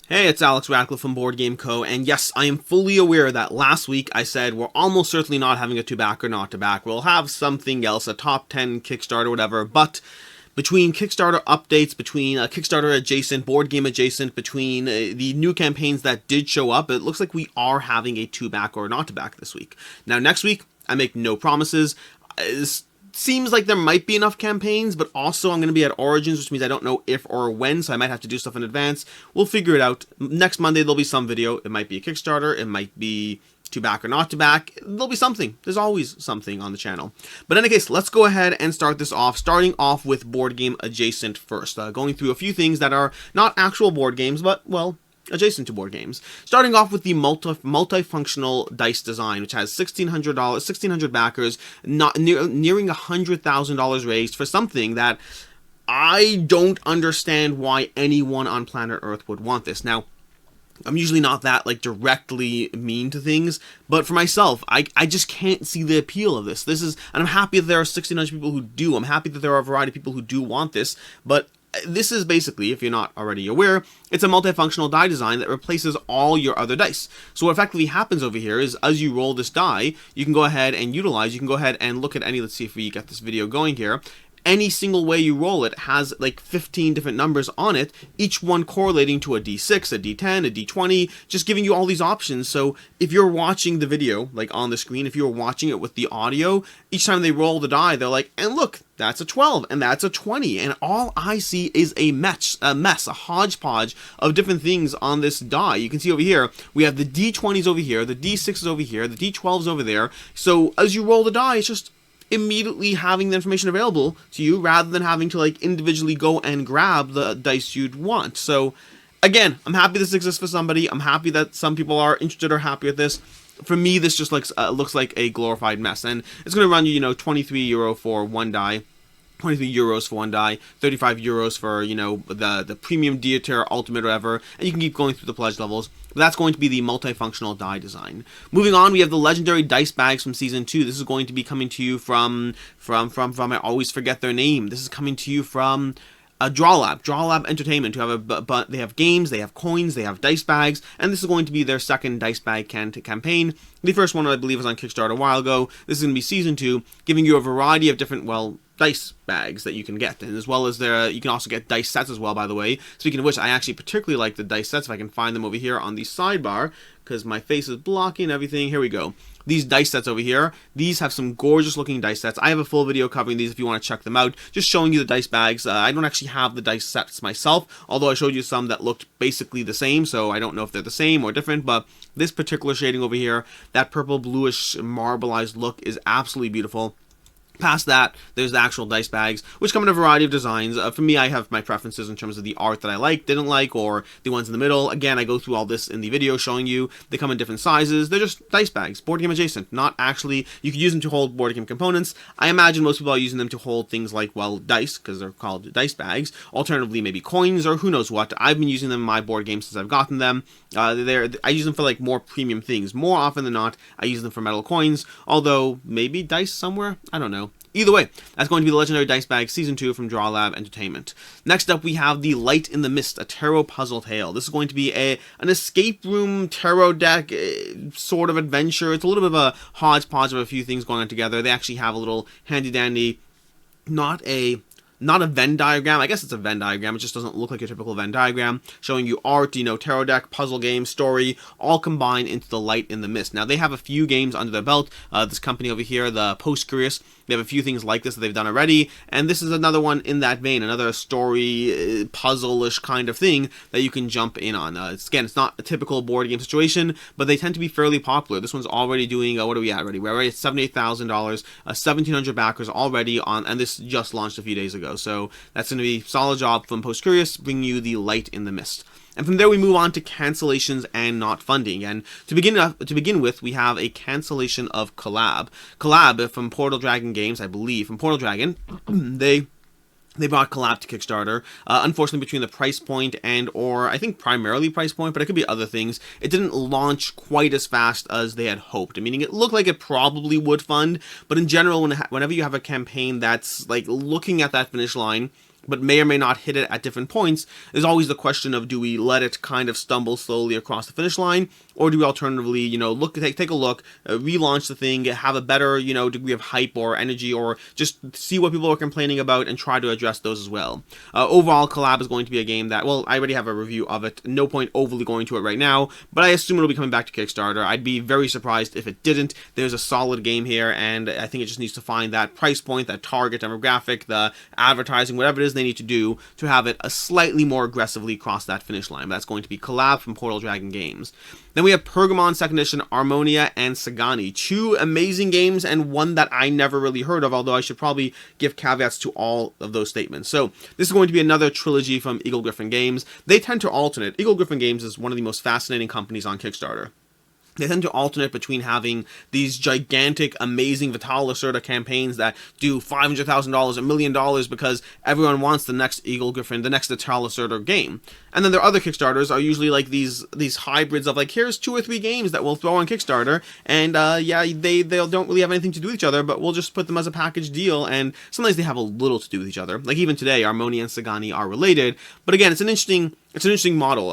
Hey, it's Alex Radcliffe from Boardgame Co. And yes, I am fully aware that last week I said we're almost certainly not having a to-back or not to-back. We'll have something else, a top 10 Kickstarter, whatever. But between Kickstarter updates, between Kickstarter adjacent, board game adjacent, between the new campaigns that did show up, it looks like we are having a to-back or not to-back this week. Now, next week, I make no promises. Seems like there might be enough campaigns, but also I'm going to be at Origins, which means I don't know if or when, so I might have to do stuff in advance. We'll figure it out. Next Monday, there'll be some video. It might be a Kickstarter. It might be to back or not to back. There'll be something. There's always something on the channel. But in any case, let's go ahead and start this off, starting off with board game adjacent first. Going through a few things that are not actual board games, but, well, adjacent to board games. Starting off with the multifunctional dice design, which has $1,600 backers, nearing $100,000 raised for something that I don't understand why anyone on planet Earth would want this. Now, I'm usually not that, directly mean to things, but for myself, I just can't see the appeal of this. And I'm happy that there are 1,600 people who do. I'm happy that there are a variety of people who do want this, but this is basically, if you're not already aware, it's a multifunctional die design that replaces all your other dice. So what effectively happens over here is, as you roll this die, you can go ahead and look at any, let's see if we get this video going here. Any single way you roll it has 15 different numbers on it, each one correlating to a D6, a D10, a D20, just giving you all these options. So if you're watching the video, on the screen, if you're watching it with the audio, each time they roll the die, they're like, and look, that's a 12, and that's a 20, and all I see is a mess, a hodgepodge of different things on this die. You can see over here, we have the D20s over here, the D6s over here, the D12s over there. So as you roll the die, it's just immediately having the information available to you rather than having to individually go and grab the dice you'd want. So again, I'm happy this exists for somebody. I'm happy that some people are interested or happy with this. For me, this just looks like a glorified mess, and it's going to run you, 23 euro for one die. 23 euros for one die, 35 euros for, the premium Dieter, ultimate, or whatever, and you can keep going through the pledge levels. But that's going to be the multifunctional die design. Moving on, we have the legendary dice bags from Season 2. This is going to be coming to you from I always forget their name. This is coming to you from Drawlab Entertainment, they have games, they have coins, they have dice bags, and this is going to be their second dice bag campaign. The first one, I believe, was on Kickstarter a while ago. This is going to be Season 2, giving you a variety of different, dice bags that you can get, and as well as you can also get dice sets as well, by the way. Speaking of which, I actually particularly like the dice sets, if I can find them over here on the sidebar, because my face is blocking everything. Here we go. These dice sets over here, these have some gorgeous looking dice sets. I have a full video covering these if you want to check them out, just showing you the dice bags. I don't actually have the dice sets myself, although I showed you some that looked basically the same, so I don't know if they're the same or different, but this particular shading over here, that purple bluish marbleized look, is absolutely beautiful. Past that, there's the actual dice bags, which come in a variety of designs. For me, I have my preferences in terms of the art that I like, didn't like, or the ones in the middle. Again, I go through all this in the video showing you. They come in different sizes. They're just dice bags, board game adjacent. Not actually, you can use them to hold board game components. I imagine most people are using them to hold things like, dice, because they're called dice bags. Alternatively, maybe coins, or who knows what. I've been using them in my board games since I've gotten them. I use them for more premium things. More often than not, I use them for metal coins, although maybe dice somewhere? I don't know. Either way, that's going to be the Legendary Dice Bag Season 2 from Drawlab Entertainment. Next up, we have the Light in the Mist, a tarot puzzle tale. This is going to be an escape room tarot deck sort of adventure. It's a little bit of a hodgepodge of a few things going on together. They actually have a little handy-dandy, not a Venn diagram. I guess it's a Venn diagram. It just doesn't look like a typical Venn diagram. Showing you art, tarot deck, puzzle game, story, all combined into the Light in the Mist. Now, they have a few games under their belt. This company over here, the Post-Curious, they have a few things like this that they've done already. And this is another one in that vein, another story, puzzle-ish kind of thing that you can jump in on. It's not a typical board game situation, but they tend to be fairly popular. This one's already doing, what are we at already? We're already at $78,000, 1,700 backers already on, and this just launched a few days ago. So that's going to be a solid job from Post Curious, bringing you the Light in the Mist. And from there we move on to cancellations and not funding. And to begin with, we have a cancellation of Colab. Colab from Portal Dragon Games, I believe, from Portal Dragon, they brought Colab to Kickstarter. Unfortunately, between the price point or I think primarily price point, but it could be other things, it didn't launch quite as fast as they had hoped. Meaning it looked like it probably would fund, but in general, whenever you have a campaign that's looking at that finish line, but may or may not hit it at different points, is always the question of, do we let it kind of stumble slowly across the finish line, or do we alternatively, take a look, relaunch the thing, have a better, degree of hype or energy, or just see what people are complaining about and try to address those as well. Overall, Colab is going to be a game that, well, I already have a review of it, no point overly going to it right now, but I assume it'll be coming back to Kickstarter. I'd be very surprised if it didn't. There's a solid game here, and I think it just needs to find that price point, that target demographic, the advertising, whatever it is they need to do to have it a slightly more aggressively cross that finish line. But that's going to be Colab from Portal Dragon Games. Then we have Pergamon 2nd Edition, Armonia, and Sagani. 2 amazing games, and one that I never really heard of, although I should probably give caveats to all of those statements. So this is going to be another trilogy from Eagle Gryphon Games. They tend to alternate. Eagle Gryphon Games is one of the most fascinating companies on Kickstarter. They tend to alternate between having these gigantic, amazing Vital Lacerda campaigns that do $500,000, $1 million because everyone wants the next Eagle Gryphon, the next Vital Lacerda game. And then their other Kickstarters are usually like these hybrids of like, here's 2 or 3 games that we'll throw on Kickstarter, and they don't really have anything to do with each other, but we'll just put them as a package deal, and sometimes they have a little to do with each other. Like even today, Armonia and Sagani are related, but again, it's an interesting model.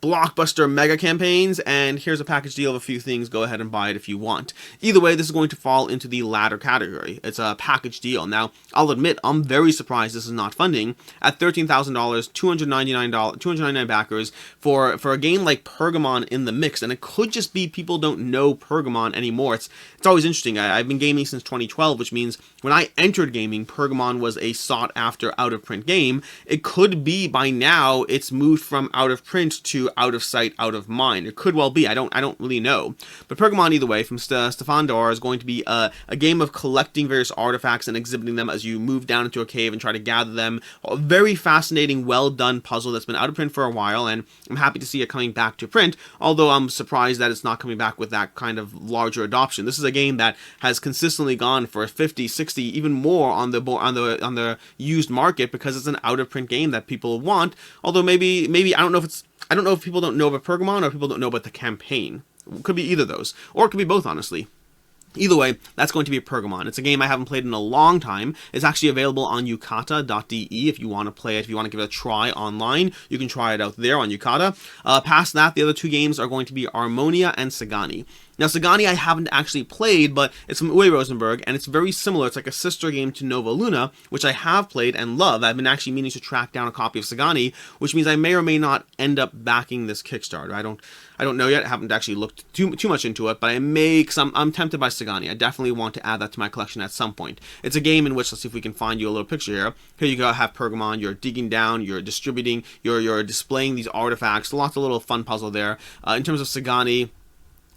Blockbuster mega campaigns, and here's a package deal of a few things, go ahead and buy it if you want. Either way, this is going to fall into the latter category. It's a package deal. Now, I'll admit, I'm very surprised this is not funding. At $13,000, 299 backers for a game like Pergamon in the mix, and it could just be people don't know Pergamon anymore. It's always interesting. I've been gaming since 2012, which means when I entered gaming, Pergamon was a sought-after out-of-print game. It could be by now it's moved from out-of-print to out of sight, out of mind. It could well be. I don't really know. But Pergamon, either way, from Stefan Dorr, is going to be a game of collecting various artifacts and exhibiting them as you move down into a cave and try to gather them. A very fascinating, well-done puzzle that's been out of print for a while, and I'm happy to see it coming back to print, although I'm surprised that it's not coming back with that kind of larger adoption. This is a game that has consistently gone for 50, 60, even more on the used market because it's an out-of-print game that people want, although maybe I don't know if people don't know about Pergamon or people don't know about the campaign. It could be either of those, or it could be both, honestly. Either way, that's going to be Pergamon. It's a game I haven't played in a long time. It's actually available on yukata.de if you want to play it, if you want to give it a try online. You can try it out there on Yukata. Past that, the other 2 games are going to be Armonia and Sagani. Now, Sagani I haven't actually played, but it's from Uwe Rosenberg, and it's very similar. It's like a sister game to Nova Luna, which I have played and love. I've been actually meaning to track down a copy of Sagani, which means I may or may not end up backing this Kickstarter. I don't know yet. I haven't actually looked too much into it, but I may, because I'm tempted by Sagani. I definitely want to add that to my collection at some point. It's a game in which, let's see if we can find you a little picture here. Here you go, have Pergamon. You're digging down, you're distributing, you're displaying these artifacts. Lots of little fun puzzle there. In terms of Sagani,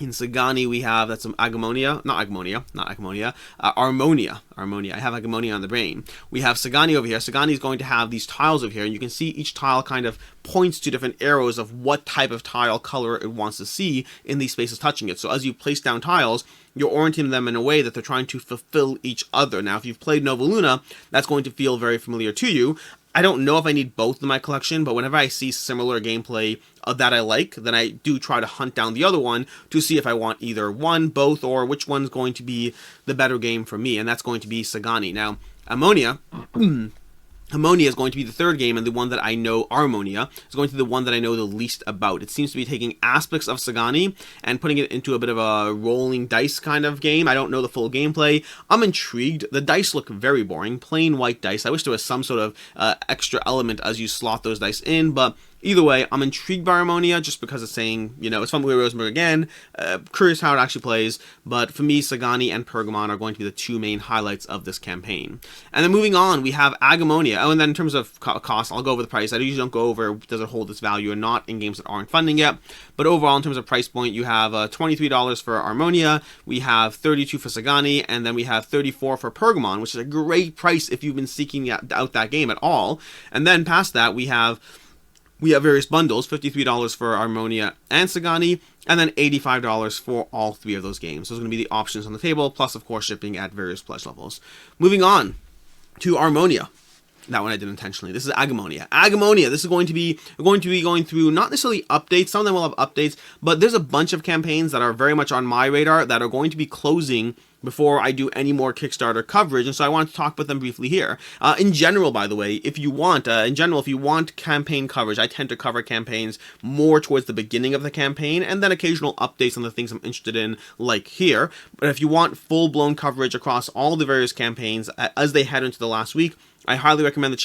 in Sagani, we have, that's some Armonia. I have Agemonia on the brain. We have Sagani over here. Sagani is going to have these tiles over here, and you can see each tile kind of points to different arrows of what type of tile color it wants to see in these spaces touching it. So as you place down tiles, you're orienting them in a way that they're trying to fulfill each other. Now, if you've played Nova Luna, that's going to feel very familiar to you. I don't know if I need both in my collection, but whenever I see similar gameplay that I like, then I do try to hunt down the other one to see if I want either one, both, or which one's going to be the better game for me, and that's going to be Sagani. Now, Agemonia is going to be the 3rd game, and the one that I know, Armonia, is going to be the one that I know the least about. It seems to be taking aspects of Sagani and putting it into a bit of a rolling dice kind of game. I don't know the full gameplay. I'm intrigued. The dice look very boring, plain white dice. I wish there was some sort of extra element as you slot those dice in, but either way, I'm intrigued by Armonia just because it's saying, it's from Uwe Rosenberg again. Curious how it actually plays, but for me, Sagani and Pergamon are going to be the 2 main highlights of this campaign. And then moving on, we have Agemonia. Oh, and then in terms of cost, I'll go over the price. I usually don't go over does it hold its value or not in games that aren't funding yet. But overall, in terms of price point, you have $23 for Armonia, we have $32 for Sagani, and then we have $34 for Pergamon, which is a great price if you've been seeking out that game at all. And then past that, we have various bundles, $53 for Armonia and Sagani, and then $85 for all 3 of those games. Those are going to be the options on the table, plus, of course, shipping at various pledge levels. Moving on to Armonia. That one I did intentionally. This is Agemonia. Agemonia, this is going to be going through not necessarily updates. Some of them will have updates, but there's a bunch of campaigns that are very much on my radar that are going to be closing before I do any more Kickstarter coverage, and so I want to talk about them briefly here. In general, by the way, if you want campaign coverage, I tend to cover campaigns more towards the beginning of the campaign, and then occasional updates on the things I'm interested in, like here. But if you want full-blown coverage across all the various campaigns as they head into the last week, I highly recommend the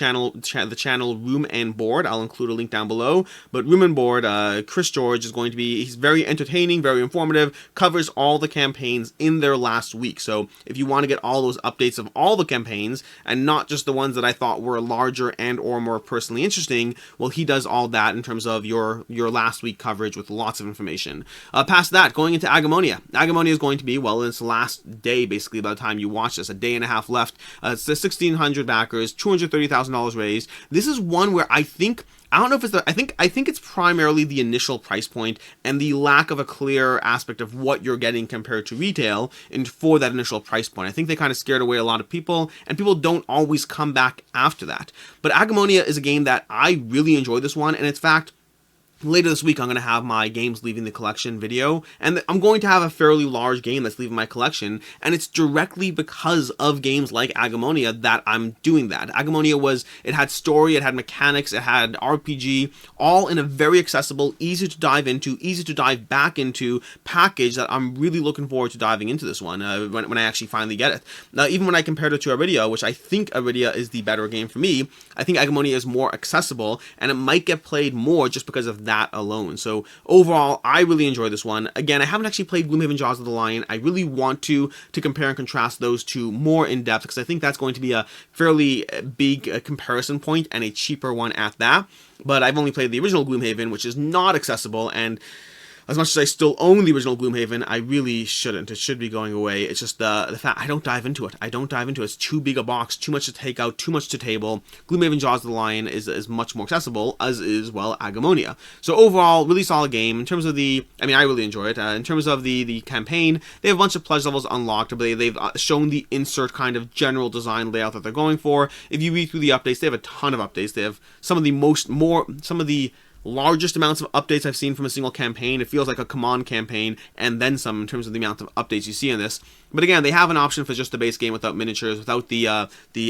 channel Room and Board. I'll include a link down below. But Room and Board, Chris George is going to be, he's very entertaining, very informative, covers all the campaigns in their last week. So if you want to get all those updates of all the campaigns, and not just the ones that I thought were larger and or more personally interesting, well, he does all that in terms of your last week coverage with lots of information. Past that, going into Agemonia. Agemonia is going to be, well, it's the last day, basically, by the time you watch this, a day and a half left. It's the 1,600 backers. $230,000 raised. This is one where I think it's primarily the initial price point and the lack of a clear aspect of what you're getting compared to retail and for that initial price point. I think they kind of scared away a lot of people, and people don't always come back after that. But Agemonia is a game that I really enjoy this one, and in fact, later this week, I'm going to have my games leaving the collection video, and I'm going to have a fairly large game that's leaving my collection, and it's directly because of games like Agemonia that I'm doing that. Agemonia it had story, it had mechanics, it had RPG, all in a very accessible, easy to dive into, easy to dive back into package that I'm really looking forward to diving into this one when I actually finally get it. Now, even when I compared it to Aridia, which I think Aridia is the better game for me, I think Agemonia is more accessible, and it might get played more just because of that alone. So overall, I really enjoy this one. Again, I haven't actually played Gloomhaven Jaws of the Lion. I really want to compare and contrast those two more in depth, because I think that's going to be a fairly big comparison point, and a cheaper one at that. But I've only played the original Gloomhaven, which is not accessible, and as much as I still own the original Gloomhaven, I really shouldn't. It should be going away. It's just the fact I don't dive into it. It's too big a box, too much to take out, too much to table. Gloomhaven Jaws of the Lion is much more accessible, as is, well, Agemonia. So overall, really solid game. In terms of I really enjoy it. In terms of the campaign, they have a bunch of pledge levels unlocked, but they've shown the insert kind of general design layout that they're going for. If you read through the updates, they have a ton of updates. They have some of the largest amounts of updates I've seen from a single campaign. It feels like a command campaign, and then some in terms of the amount of updates you see in this. But again, they have an option for just the base game without miniatures, without the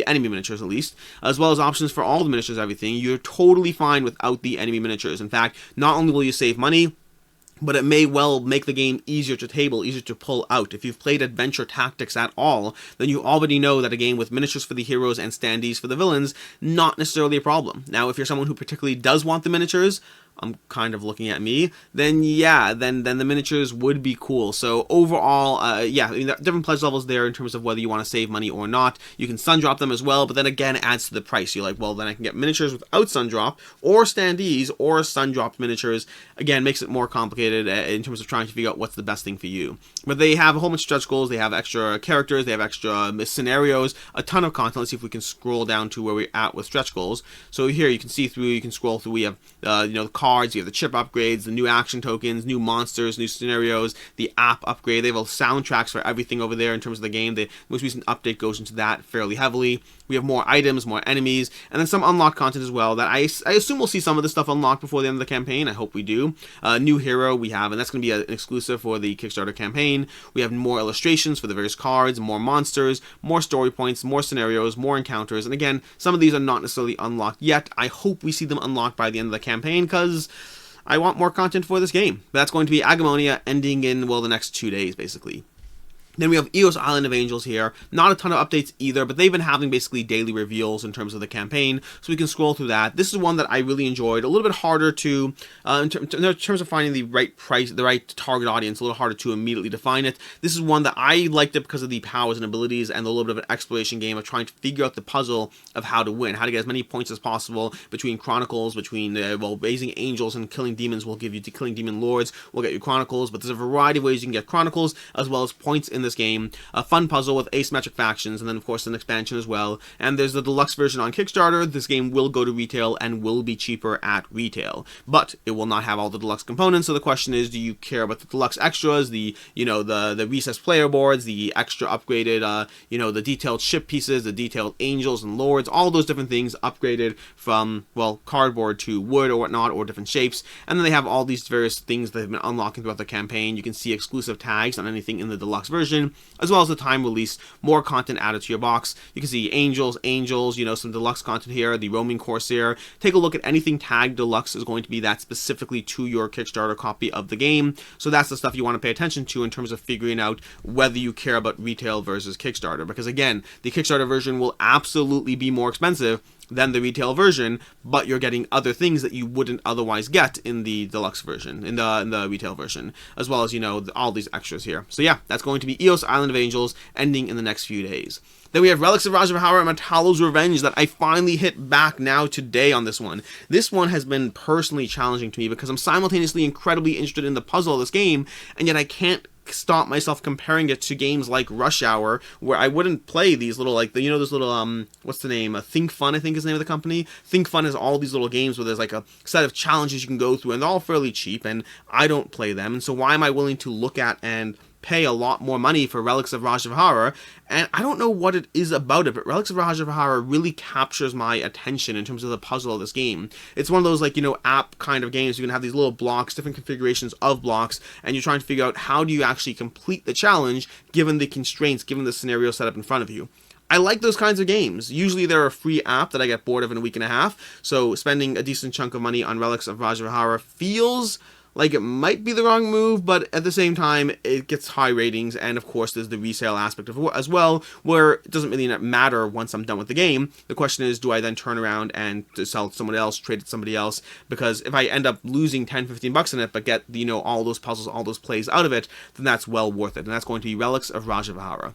enemy miniatures at least, as well as options for all the miniatures, everything. You're totally fine without the enemy miniatures. In fact, not only will you save money, but it may well make the game easier to table, easier to pull out. If you've played Adventure Tactics at all, then you already know that a game with miniatures for the heroes and standees for the villains, not necessarily a problem. Now, if you're someone who particularly does want the miniatures, I'm kind of looking at me, then yeah, then the miniatures would be cool. So overall, yeah, there are different pledge levels there in terms of whether you want to save money or not. You can sun drop them as well, but then again, it adds to the price. You're like, well, then I can get miniatures without sun drop, or standees, or sun dropped miniatures. Again, makes it more complicated in terms of trying to figure out what's the best thing for you. But they have a whole bunch of stretch goals, they have extra characters, they have extra scenarios, a ton of content. Let's see if we can scroll down to where we're at with stretch goals. So here you can see through, you can scroll through, we have, the cards, you have the chip upgrades, the new action tokens, new monsters, new scenarios, the app upgrade. They have soundtracks for everything over there in terms of the game. The most recent update goes into that fairly heavily. We have more items, more enemies, and then some unlocked content as well that I assume we'll see some of this stuff unlocked before the end of the campaign. I hope we do. New hero we have, and that's going to be an exclusive for the Kickstarter campaign. We have more illustrations for the various cards, more monsters, more story points, more scenarios, more encounters, and again, some of these are not necessarily unlocked yet. I hope we see them unlocked by the end of the campaign, because I want more content for this game. But that's going to be Agemonia, ending in, well, the next 2 days, basically. Then we have Eos Island of Angels here. Not a ton of updates either, but they've been having basically daily reveals in terms of the campaign, so we can scroll through that. This is one that I really enjoyed. A little bit harder to, in terms of finding the right price, the right target audience, a little harder to immediately define it. This is one that I liked it because of the powers and abilities and a little bit of an exploration game of trying to figure out the puzzle of how to win, how to get as many points as possible between Chronicles, between, raising angels and killing demons will give you, killing demon lords will get you Chronicles, but there's a variety of ways you can get Chronicles, as well as points in this game. A fun puzzle with asymmetric factions, and then of course an expansion as well. And there's the deluxe version on Kickstarter. This game will go to retail and will be cheaper at retail, but it will not have all the deluxe components. So the question is, do you care about the deluxe extras, the recessed player boards, the extra upgraded, the detailed ship pieces, the detailed angels and lords, all those different things upgraded from, well, cardboard to wood or whatnot, or different shapes. And then they have all these various things that have been unlocking throughout the campaign. You can see exclusive tags on anything in the deluxe version. version, as well as the time release, more content added to your box. You can see Angels, you know, some deluxe content here, the Roaming Corsair. Take a look at anything tagged deluxe is going to be that specifically to your Kickstarter copy of the game. So that's the stuff you want to pay attention to in terms of figuring out whether you care about retail versus Kickstarter. Because again, the Kickstarter version will absolutely be more expensive than the retail version, but you're getting other things that you wouldn't otherwise get in the deluxe version, in the retail version, as well as, you know, all these extras here. So yeah, that's going to be Eos Island of Angels, ending in the next few days. Then we have Relics of Rajavihara and Montalo's Revenge that I finally hit back now today on this one. This one has been personally challenging to me because I'm simultaneously incredibly interested in the puzzle of this game, and yet I can't stop myself comparing it to games like Rush Hour, where I wouldn't play these little, like, you know, those little, what's the name? Think Fun, I think is the name of the company. Think Fun has all these little games where there's like a set of challenges you can go through, and they're all fairly cheap, and I don't play them, and so why am I willing to look at and pay a lot more money for Relics of Rajavihara? And I don't know what it is about it, but Relics of Rajavihara really captures my attention in terms of the puzzle of this game. It's one of those, like, you know, app kind of games. You can have these little blocks, different configurations of blocks, and you're trying to figure out how do you actually complete the challenge given the constraints, given the scenario set up in front of you. I like those kinds of games. Usually they're a free app that I get bored of in a week and a half, so spending a decent chunk of money on Relics of Rajavihara feels like it might be the wrong move, but at the same time, it gets high ratings, and of course, there's the resale aspect of it as well, where it doesn't really matter once I'm done with the game. The question is, do I then turn around and sell it to someone else, trade it to somebody else? Because if I end up losing 10, 15 bucks in it, but get, you know, all those puzzles, all those plays out of it, then that's well worth it, and that's going to be Relics of Rajavihara.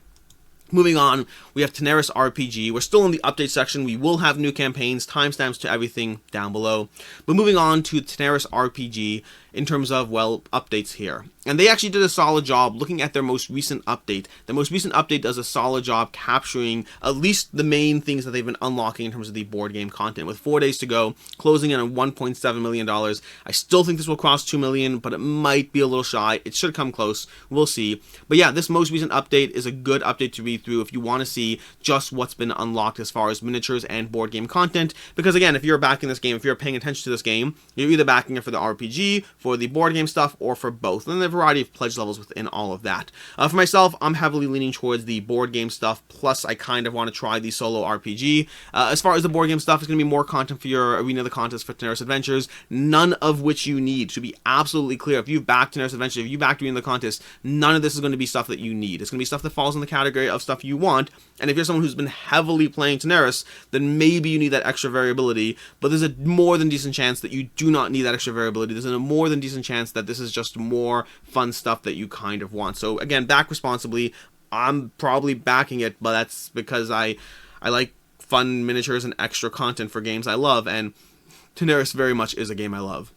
Moving on, we have Tanares RPG. We're still in the update section. We will have new campaigns, timestamps to everything down below. But moving on to Tanares RPG in terms of, well, updates here. And they actually did a solid job looking at their most recent update. The most recent update does a solid job capturing at least the main things that they've been unlocking in terms of the board game content. With 4 days to go, closing in on $1.7 million. I still think this will cross $2 million, but it might be a little shy. It should come close. We'll see. But yeah, this most recent update is a good update to read through if you want to see just what's been unlocked as far as miniatures and board game content. Because again, if you're backing this game, if you're paying attention to this game, you're either backing it for the RPG, for the board game stuff, or for both. And there are a variety of pledge levels within all of that. For myself, I'm heavily leaning towards the board game stuff, plus I kind of want to try the solo RPG. As far as the board game stuff, it's going to be more content for your Arena of the Contest for Tanares Adventures, none of which you need. To be absolutely clear, if you've backed Tanares Adventures, if you backed Arena of the Contest, none of this is going to be stuff that you need. It's going to be stuff that falls in the category of stuff you want, and if you're someone who's been heavily playing Tanares, then maybe you need that extra variability, but there's a more than decent chance that you do not need that extra variability. There's a more than decent chance that this is just more fun stuff that you kind of want. So again, back responsibly. I'm probably backing it, but that's because I like fun miniatures and extra content for games I love, and Tanares very much is a game I love.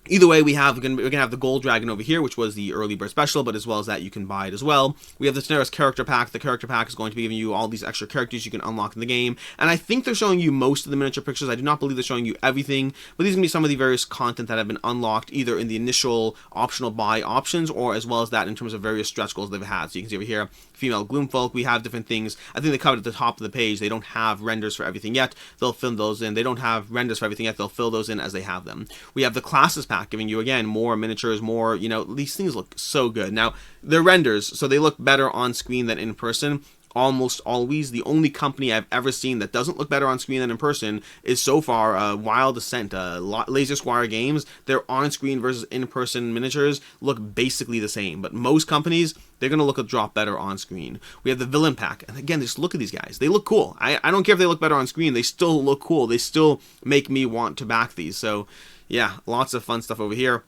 Either way, we're gonna have the Gold Dragon over here, which was the early bird special, but as well as that, you can buy it as well. We have the Tanares character pack. The character pack is going to be giving you all these extra characters you can unlock in the game, and I think they're showing you most of the miniature pictures. I do not believe they're showing you everything, but these are gonna be some of the various content that have been unlocked either in the initial optional buy options, or as well as that in terms of various stretch goals they've had. So you can see over here, female Gloomfolk, we have different things. I think they covered at the top of the page. They don't have renders for everything yet. They'll fill those in. They don't have renders for everything yet. They'll fill those in as they have them. We have the classes pack, giving you, again, more miniatures, more, you know, these things look so good. Now, they're renders, so they look better on screen than in person. Almost always. The only company I've ever seen that doesn't look better on screen than in person is so far Wild Ascent, Laser Squire Games. Their on-screen versus in-person miniatures look basically the same, but most companies, they're going to look a drop better on screen. We have the Villain Pack, and again, just look at these guys. They look cool. I don't care if they look better on screen. They still look cool. They still make me want to back these. So yeah, lots of fun stuff over here.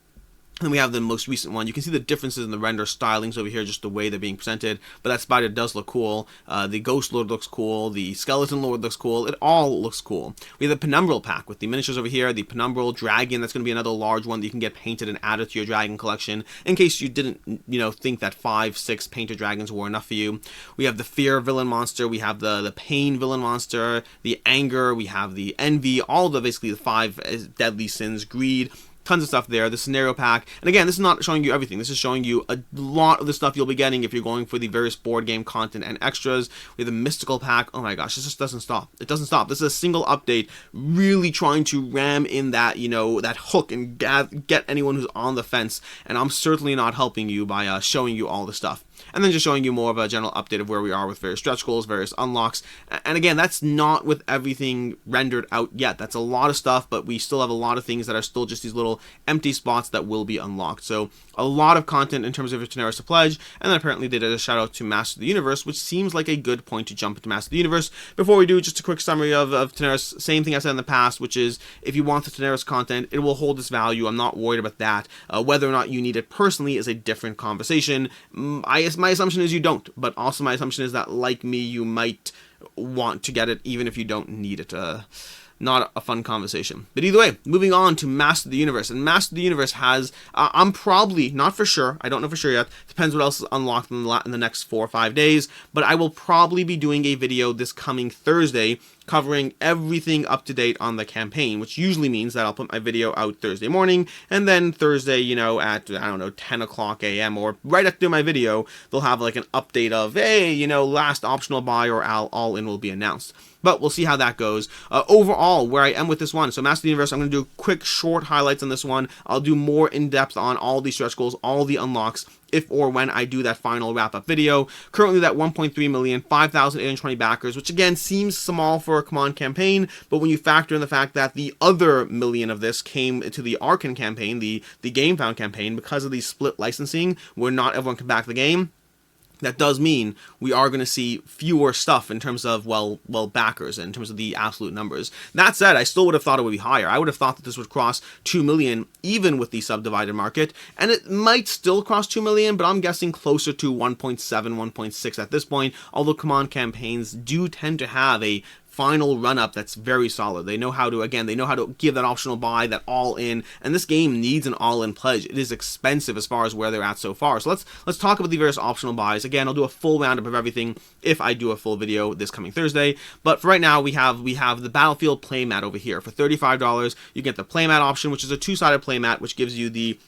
Then we have the most recent one. You can see the differences in the render stylings over here, just the way they're being presented. But that spider does look cool. The Ghost Lord looks cool. The Skeleton Lord looks cool. It all looks cool. We have the Penumbral pack with the miniatures over here. The Penumbral Dragon, that's going to be another large one that you can get painted and added to your dragon collection. In case you didn't, you know, think that 5-6 painted dragons were enough for you. We have the Fear Villain Monster. We have the Pain Villain Monster. The Anger. We have the Envy. All the basically the 5 deadly sins. Greed. Tons of stuff there. The scenario pack, and again, this is not showing you everything. This is showing you a lot of the stuff you'll be getting if you're going for the various board game content and extras. We have the mystical pack. Oh my gosh, this just doesn't stop. It doesn't stop. This is a single update, really trying to ram in that, you know, that hook and get anyone who's on the fence. And I'm certainly not helping you by showing you all the stuff. and then just showing you more of a general update of where we are with various stretch goals, various unlocks. And again, that's not with everything rendered out yet. That's a lot of stuff, but we still have a lot of things that are still just these little empty spots that will be unlocked. So a lot of content in terms of your Tanares to pledge, and then apparently they did a shout out to Master of the Universe, which seems like a good point to jump into Master of the Universe. Before we do, just a quick summary of Tanares. Same thing I said in the past, which is if you want the Tanares content, it will hold its value. I'm not worried about that. Whether or not you need it personally is a different conversation. My assumption is you don't, but also my assumption is that, like me, you might want to get it even if you don't need it. Not a fun conversation. But either way, moving on to Master of the Universe. And Master of the Universe has, I'm probably, not for sure, I don't know for sure yet, depends what else is unlocked in the next 4 or 5 days, but I will probably be doing a video this coming Thursday covering everything up to date on the campaign, which usually means that I'll put my video out Thursday morning, and then Thursday, at, I don't know, 10 o'clock a.m. or right after my video, they'll have like an update of, hey, last optional buy or all-in will be announced. But we'll see how that goes. Overall, where I am with this one, so Master of the Universe, I'm going to do quick, short highlights on this one. I'll do more in-depth on all the stretch goals, all the unlocks, if or when I do that final wrap-up video. Currently, that 1.3 million, 5,820 backers, which again seems small for a Command campaign, but when you factor in the fact that the other million of this came to the Arkan campaign, the GameFound campaign, because of the split licensing, where not everyone can back the game, that does mean we are going to see fewer stuff in terms of, well, backers, in terms of the absolute numbers. That said, I still would have thought it would be higher. I would have thought that this would cross 2 million, even with the subdivided market, and it might still cross 2 million, but I'm guessing closer to 1.7, 1.6 at this point, although Command campaigns do tend to have a final run-up that's very solid. They know how to give that optional buy, that all-in, and this game needs an all-in pledge. It is expensive as far as where they're at so far. So let's talk about the various optional buys. Again, I'll do a full roundup of everything if I do a full video this coming Thursday. But for right now, we have the Battlefield playmat over here. For $35, you get the playmat option, which is a two-sided playmat, which gives you the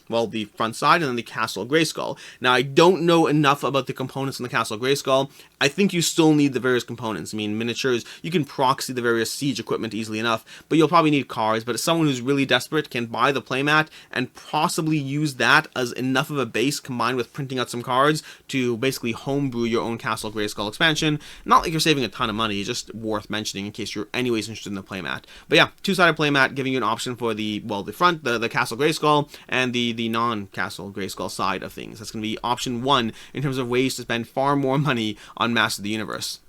front side and then the Castle Grayskull. Now, I don't know enough about the components in the Castle Grayskull. I think you still need the various components. I mean, miniatures, you can proxy the various siege equipment easily enough, but you'll probably need cards. But someone who's really desperate can buy the playmat and possibly use that as enough of a base combined with printing out some cards to basically homebrew your own Castle Grayskull expansion. Not like you're saving a ton of money, just worth mentioning in case you're anyways interested in the playmat. But yeah, two-sided playmat giving you an option for the front, the Castle Grayskull, and the non-Castle Grayskull side of things. That's going to be option 1 in terms of ways to spend far more money on Master of the Universe.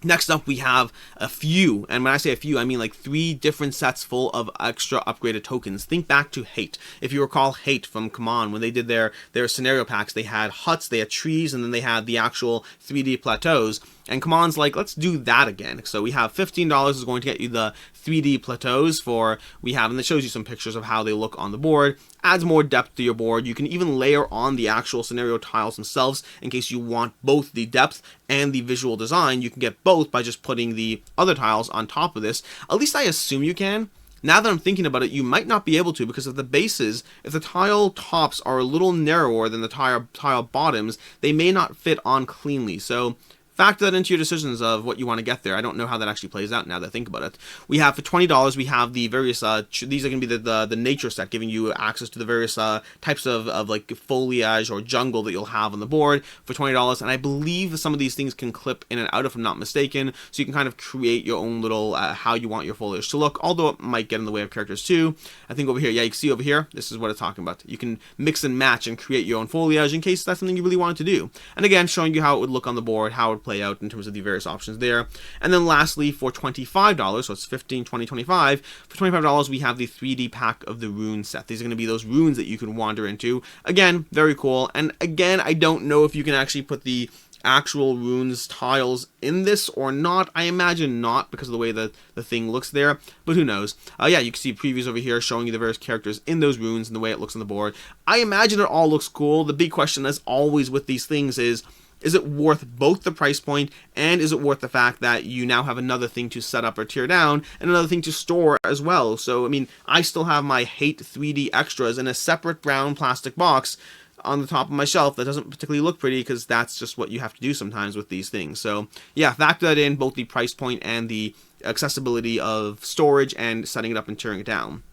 Next up, we have a few, and when I say a few, I mean like 3 different sets full of extra upgraded tokens. Think back to Hate. If you recall Hate from Command, when they did their scenario packs, they had huts, they had trees, and then they had the actual 3D plateaus. And Command's like, let's do that again. So we have $15 is going to get you the 3D plateaus and it shows you some pictures of how they look on the board. Adds more depth to your board. You can even layer on the actual scenario tiles themselves in case you want both the depth and the visual design. You can get both by just putting the other tiles on top of this. At least I assume you can. Now that I'm thinking about it, you might not be able to, because if the tile tops are a little narrower than the tile bottoms, they may not fit on cleanly. So factor that into your decisions of what you want to get there. I don't know how that actually plays out now that I think about it. We have, for $20, we have the various, these are going to be the nature set, giving you access to the various types of like foliage or jungle that you'll have on the board for $20. And I believe some of these things can clip in and out if I'm not mistaken. So you can kind of create your own little, how you want your foliage to look, although it might get in the way of characters too. I think over here, yeah, you can see over here, this is what it's talking about. You can mix and match and create your own foliage in case that's something you really wanted to do. And again, showing you how it would look on the board, how it would play out in terms of the various options there. And then lastly, for $25, so it's 15, 20, 25, for $25 we have the 3D pack of the rune set. These are going to be those runes that you can wander into. Again, very cool. And again, I don't know if you can actually put the actual runes tiles in this or not. I imagine not, because of the way that the thing looks there, but who knows. Yeah, you can see previews over here showing you the various characters in those runes and the way it looks on the board. I imagine it all looks cool. The big question, as always with these things, is it worth both the price point, and is it worth the fact that you now have another thing to set up or tear down and another thing to store as well? So, I mean, I still have my Hate 3D extras in a separate brown plastic box on the top of my shelf that doesn't particularly look pretty, because that's just what you have to do sometimes with these things. So yeah, factor that in, both the price point and the accessibility of storage and setting it up and tearing it down.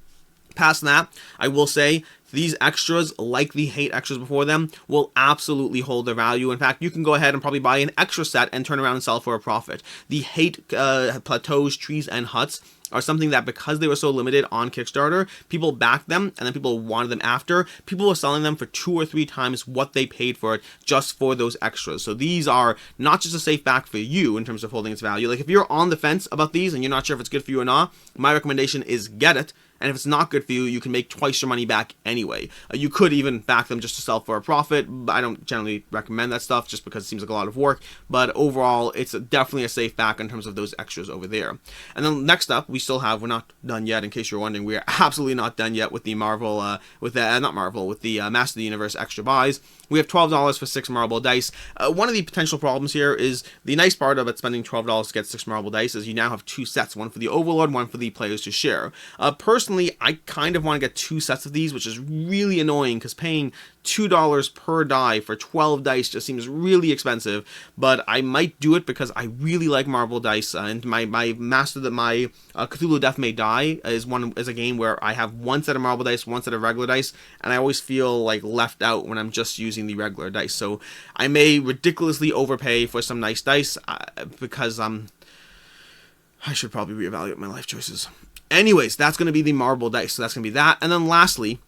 Past that, I will say these extras, like the hate extras before them, will absolutely hold their value. In fact, you can go ahead and probably buy an extra set and turn around and sell for a profit. The hate plateaus, trees, and huts are something that, because they were so limited on Kickstarter, people backed them and then people wanted them after. People were selling them for 2 or 3 times what they paid for it just for those extras. So these are not just a safe back for you in terms of holding its value. Like, if you're on the fence about these and you're not sure if it's good for you or not, my recommendation is get it. And if it's not good for you, you can make twice your money back anyway. You could even back them just to sell for a profit. I don't generally recommend that stuff just because it seems like a lot of work. But overall, it's definitely a safe back in terms of those extras over there. And then next up, we still have, we're not done yet, in case you're wondering, we are absolutely not done yet with the Master of the Universe extra buys. We have $12 for 6 marble dice. One of the potential problems here is, the nice part about spending $12 to get 6 marble dice is you now have 2 sets, one for the Overlord, one for the players to share. Personally, I kind of want to get 2 sets of these, which is really annoying because paying $2 per die for 12 dice just seems really expensive, but I might do it because I really like marble dice, and my Cthulhu Death May Die is a game where I have 1 set of marble dice, 1 set of regular dice, and I always feel like left out when I'm just using the regular dice. So I may ridiculously overpay for some nice dice because I should probably reevaluate my life choices. Anyways, that's going to be the marble dice, so that's going to be that. And then lastly,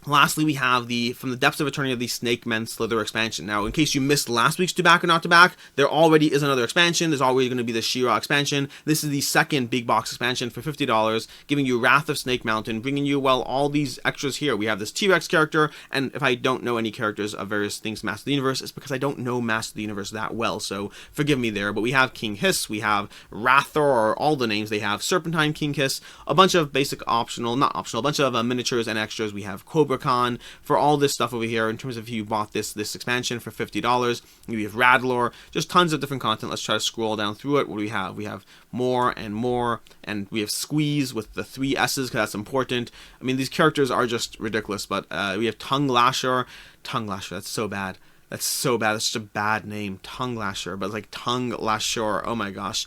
we have From the Depths of Eternity of the Snake Men Slither expansion. Now, in case you missed last week's To Back or Not To Back, there already is another expansion. There's already going to be the She-Ra expansion. This is the second big box expansion for $50, giving you Wrath of Snake Mountain, bringing you, well, all these extras here. We have this T-Rex character, and if I don't know any characters of various things Master of the Universe, it's because I don't know Master of the Universe that well, so forgive me there. But we have King Hiss, we have Rathor, or all the names they have, Serpentine King Hiss, a bunch of basic a bunch of miniatures and extras. We have Cobra Khan for all this stuff over here in terms of if you bought this expansion for $50. We have Radlor, just tons of different content. Let's try to scroll down through it. What do we have? We have more and more, and we have Squeeze with the 3 S's because that's important. I mean, these characters are just ridiculous, but we have Tongue Lasher, that's so bad. That's so bad. That's such a bad name. Tongue Lasher, but it's like Tongue Lasher. Oh my gosh.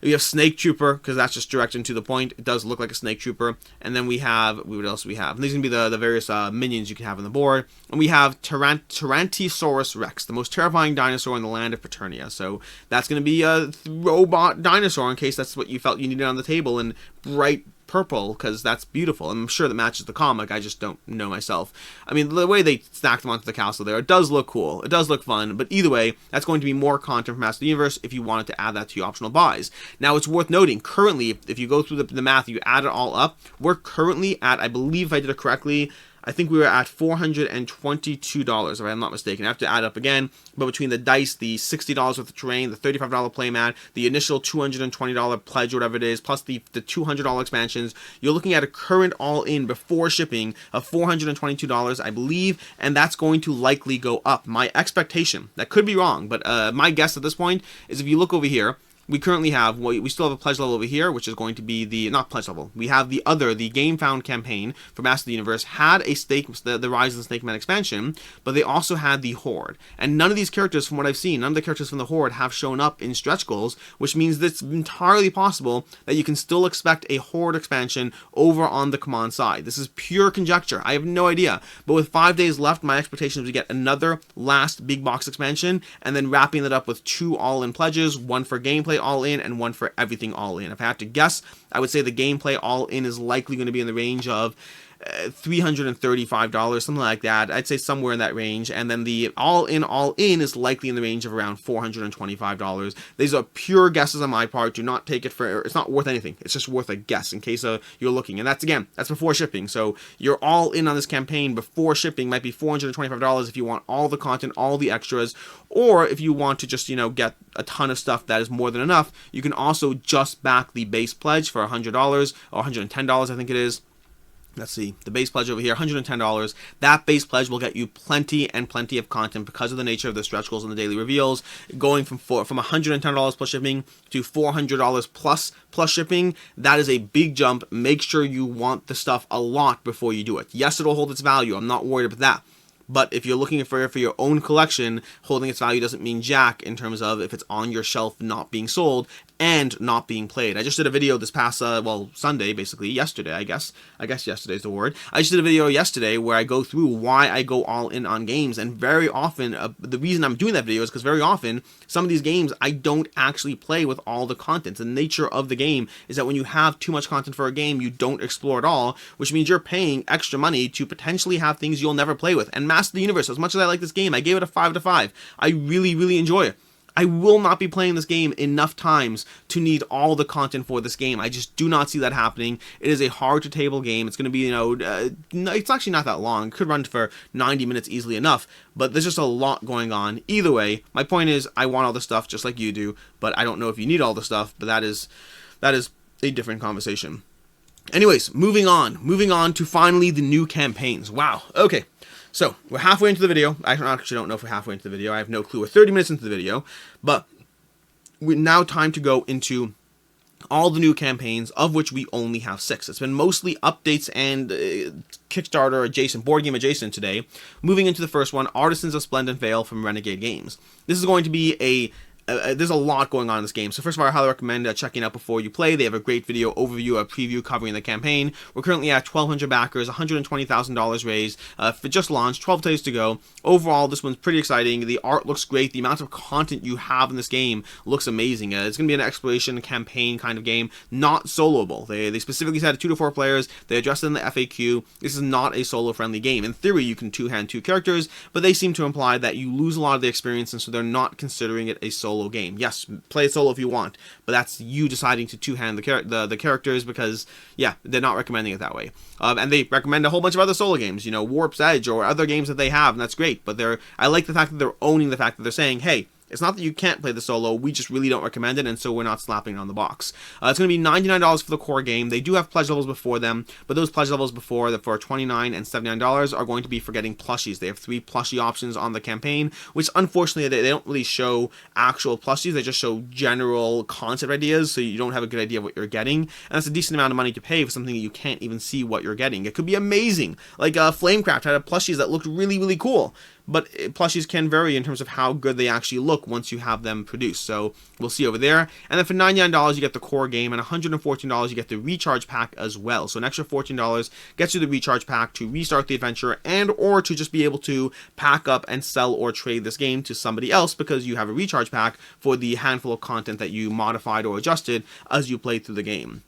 We have Snake Trooper, because that's just direct and to the point. It does look like a Snake Trooper. And then we have, what else do we have? And these are going to be the various minions you can have on the board. And we have Tyrannosaurus Rex, the most terrifying dinosaur in the land of Paternia. So that's going to be a robot dinosaur, in case that's what you felt you needed on the table, in bright purple, because that's beautiful. I'm sure that matches the comic. I just don't know myself. I mean, the way they stacked them onto the castle there, it does look cool. It does look fun. But either way, that's going to be more content from Master of the Universe if you wanted to add that to your optional buys. Now, it's worth noting, currently, if you go through the math, you add it all up, we're currently at, I believe if I did it correctly, I think we were at $422, if I'm not mistaken. I have to add up again, but between the dice, the $60 worth of terrain, the $35 playmat, the initial $220 pledge, whatever it is, plus the $200 expansions, you're looking at a current all-in before shipping of $422, I believe, and that's going to likely go up. My expectation, that could be wrong, but my guess at this point is, if you look over here, we currently have, we still have a pledge level over here, which is going to be the, not pledge level, we have the Game Found campaign for Master of the Universe, had a the Rise of the Snake Man expansion, but they also had the Horde. And none of these characters, from what I've seen, none of the characters from the Horde have shown up in stretch goals, which means that it's entirely possible that you can still expect a Horde expansion over on the command side. This is pure conjecture. I have no idea. But with 5 days left, my expectation is to get another last big box expansion, and then wrapping it up with 2 all-in pledges, one for gameplay all-in and one for everything all-in. If I had to guess, I would say the gameplay all-in is likely going to be in the range of $335, something like that. I'd say somewhere in that range. And then the all-in is likely in the range of around $425. These are pure guesses on my part. Do not take it for, it's not worth anything. It's just worth a guess in case you're looking. And that's, again, that's before shipping. So you're all in on this campaign before shipping might be $425 if you want all the content, all the extras, or if you want to just, get a ton of stuff that is more than enough, you can also just back the base pledge for $100 or $110, I think it is. Let's see, the base pledge over here, $110. That base pledge will get you plenty and plenty of content because of the nature of the stretch goals and the daily reveals. Going from $110 plus shipping to $400 plus shipping, that is a big jump. Make sure you want the stuff a lot before you do it. Yes, it'll hold its value. I'm not worried about that. But if you're looking for your own collection, holding its value doesn't mean jack in terms of if it's on your shelf not being sold. and not being played. I just did a video this past, well, Sunday, basically, yesterday, I guess yesterday's the word. I just did a video yesterday where I go through why I go all in on games, and very often, the reason I'm doing that video is because very often, some of these games I don't actually play with all the content. The nature of the game is that when you have too much content for a game, you don't explore it all, which means you're paying extra money to potentially have things you'll never play with. And Master of the Universe, as much as I like this game, I gave it a 5 out of 5. I really, really enjoy it. I will not be playing this game enough times to need all the content for this game. I just do not see that happening. It is a hard-to-table game. It's going to be, it's actually not that long. It could run for 90 minutes easily enough, but there's just a lot going on. Either way, my point is, I want all the stuff just like you do, but I don't know if you need all the stuff, but that is a different conversation. Anyways, moving on to finally the new campaigns. Wow, okay. So, we're halfway into the video. I actually don't know if we're halfway into the video. I have no clue. We're 30 minutes into the video. But, we're now time to go into all the new campaigns, of which we only have 6. It's been mostly updates and Kickstarter adjacent, board game adjacent today. Moving into the first one, Artisans of Splendent Vale from Renegade Games. This is going to be there's a lot going on in this game. So first of all, I highly recommend checking out before you play. They have a great video overview, a preview covering the campaign. We're currently at 1,200 backers, $120,000 raised, for just launched, 12 days to go. Overall, this one's pretty exciting. The art looks great. The amount of content you have in this game looks amazing. It's going to be an exploration campaign kind of game, not soloable. They specifically said 2 to 4 players. They addressed it in the FAQ. This is not a solo-friendly game. In theory, you can two-hand 2 characters, but they seem to imply that you lose a lot of the experience, and so they're not considering it a solo game. Yes, play it solo if you want, but that's you deciding to two-hand the characters because, yeah, they're not recommending it that way. And they recommend a whole bunch of other solo games, Warp's Edge or other games that they have, and that's great, but I like the fact that they're owning the fact that they're saying, hey, it's not that you can't play the solo, we just really don't recommend it, and so we're not slapping it on the box. It's going to be $99 for the core game. They do have pledge levels before them, but those pledge levels before that for $29 and $79 are going to be for getting plushies. They have 3 plushie options on the campaign, which unfortunately they don't really show actual plushies. They just show general concept ideas, so you don't have a good idea of what you're getting, and that's a decent amount of money to pay for something that you can't even see what you're getting. It could be amazing. Like Flamecraft had plushies that looked really, really cool. But plushies can vary in terms of how good they actually look once you have them produced. So we'll see over there. And then for $99, you get the core game, and $114, you get the recharge pack as well. So an extra $14 gets you the recharge pack to restart the adventure and or to just be able to pack up and sell or trade this game to somebody else because you have a recharge pack for the handful of content that you modified or adjusted as you played through the game.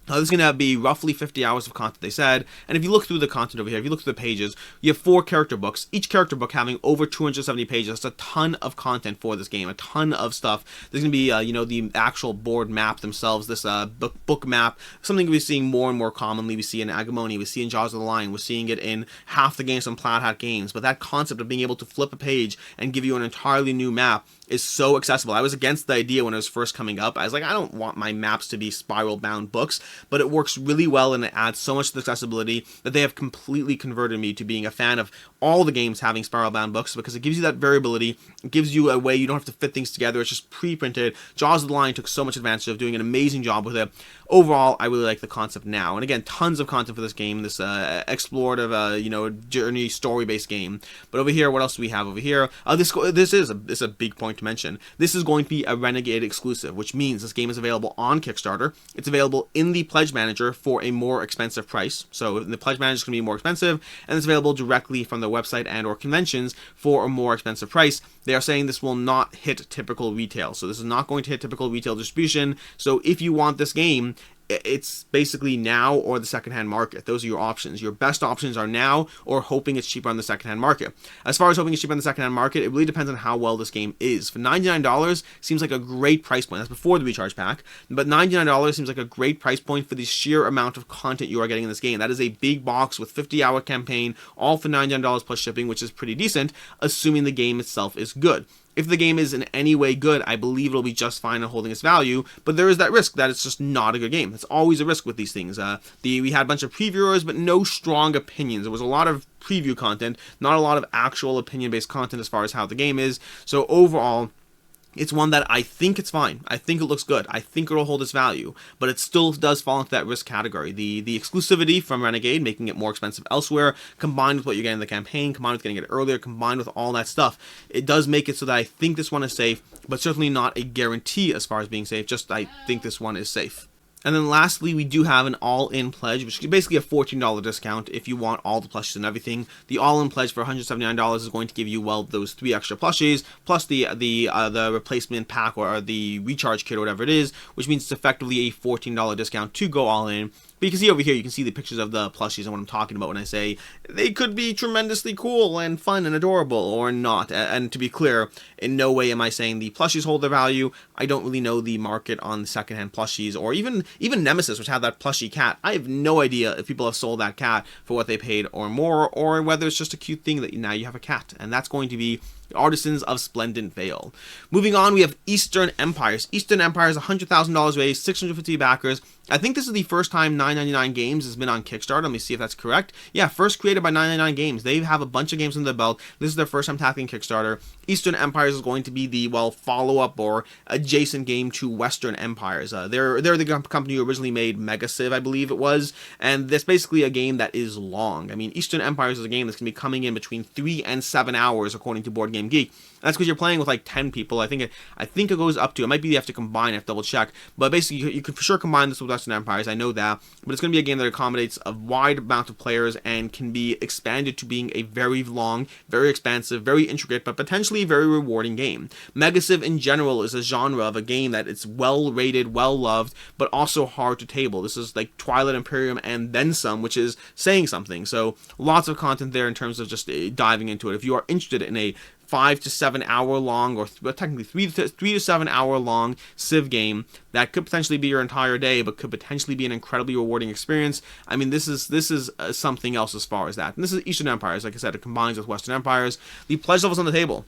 This is going to be roughly 50 hours of content, they said, and if you look through the content over here, if you look through the pages, you have 4 character books, each character book having over 270 pages. That's a ton of content for this game, a ton of stuff. There's going to be, the actual board map themselves, this book map, something we're seeing more and more commonly. We see in Agemonia, we see in Jaws of the Lion, we're seeing it in half the games on Plaid Hat Games, but that concept of being able to flip a page and give you an entirely new map is so accessible. I was against the idea when it was first coming up. I was like, I don't want my maps to be spiral bound books, but it works really well and it adds so much to the accessibility that they have completely converted me to being a fan of all the games having spiral bound books because it gives you that variability. It gives you a way you don't have to fit things together. It's just pre-printed. Jaws of the Lion took so much advantage of doing an amazing job with it. Overall, I really like the concept now. And again, tons of content for this game, this explorative, journey story-based game. But over here, what else do we have over here? This is a big point to mention. This is going to be a Renegade exclusive, which means this game is available on Kickstarter. It's available in the Pledge Manager for a more expensive price. So the Pledge Manager is going to be more expensive, and it's available directly from the website and or conventions for a more expensive price. They are saying this will not hit typical retail. So this is not going to hit typical retail distribution. So if you want this game, it's basically now or the secondhand market. Those are your options. Your best options are now or hoping it's cheaper on the secondhand market. As far as hoping it's cheaper on the secondhand market, it really depends on how well this game is. For $99 seems like a great price point. That's before the recharge pack. But $99 seems like a great price point for the sheer amount of content you are getting in this game. That is a big box with 50-hour campaign, all for $99 plus shipping, which is pretty decent, assuming the game itself is good. If the game is in any way good, I believe it'll be just fine in holding its value, but there is that risk that it's just not a good game. It's always a risk with these things. We had a bunch of previewers, but no strong opinions. There was a lot of preview content, not a lot of actual opinion-based content as far as how the game is. So overall, It's one that I think it's fine. I think it looks good. I think it'll hold its value, but it still does fall into that risk category. The exclusivity from Renegade, making it more expensive elsewhere, combined with what you're getting in the campaign, combined with getting it earlier, combined with all that stuff, it does make it so that I think this one is safe, but certainly not a guarantee as far as being safe. Just I think this one is safe. And then lastly, we do have an all-in pledge, which is basically a $14 discount if you want all the plushies and everything. The all-in pledge for $179 is going to give you, well, those 3 extra plushies, plus the replacement pack or the recharge kit or whatever it is, which means it's effectively a $14 discount to go all in. But you can see over here, you can see the pictures of the plushies and what I'm talking about when I say they could be tremendously cool and fun and adorable or not. And to be clear, in no way am I saying the plushies hold their value. I don't really know the market on the secondhand plushies, or even Nemesis, which had that plushie cat. I have no idea if people have sold that cat for what they paid or more, or whether it's just a cute thing that now you have a cat. And that's going to be Artisans of Splendent Vale. Moving on, we have Eastern Empires. Eastern Empires, $100,000 raised, 650 backers. I think this is the first time 999 Games has been on Kickstarter. Let me see if that's correct. Yeah, first created by 999 Games. They have a bunch of games under their belt. This is their first time tackling Kickstarter. Eastern Empires is going to be the, well, follow-up or adjacent game to Western Empires. They're the company who originally made Mega Civ, I believe it was, and that's basically a game that is long. I mean, Eastern Empires is a game that's going to be coming in between 3 and 7 hours, according to Boardgame Geek. That's because you're playing with like 10 people. I think it goes up to, it might be you have to combine, I have to double check, but basically you can for sure combine this with Western Empires, I know that, but it's going to be a game that accommodates a wide amount of players and can be expanded to being a very long, very expansive, very intricate, but potentially very rewarding game. Megasiv in general is a genre of a game that it's well rated, well loved, but also hard to table. This is like Twilight Imperium and then some, which is saying something. So lots of content there in terms of just diving into it. If you are interested in a 5 to 7 hour long, or technically 3 to 7 hour long Civ game that could potentially be your entire day, but could potentially be an incredibly rewarding experience. I mean, this is something else as far as that. And this is Eastern Empires. Like I said, it combines with Western Empires. The pledge levels on the table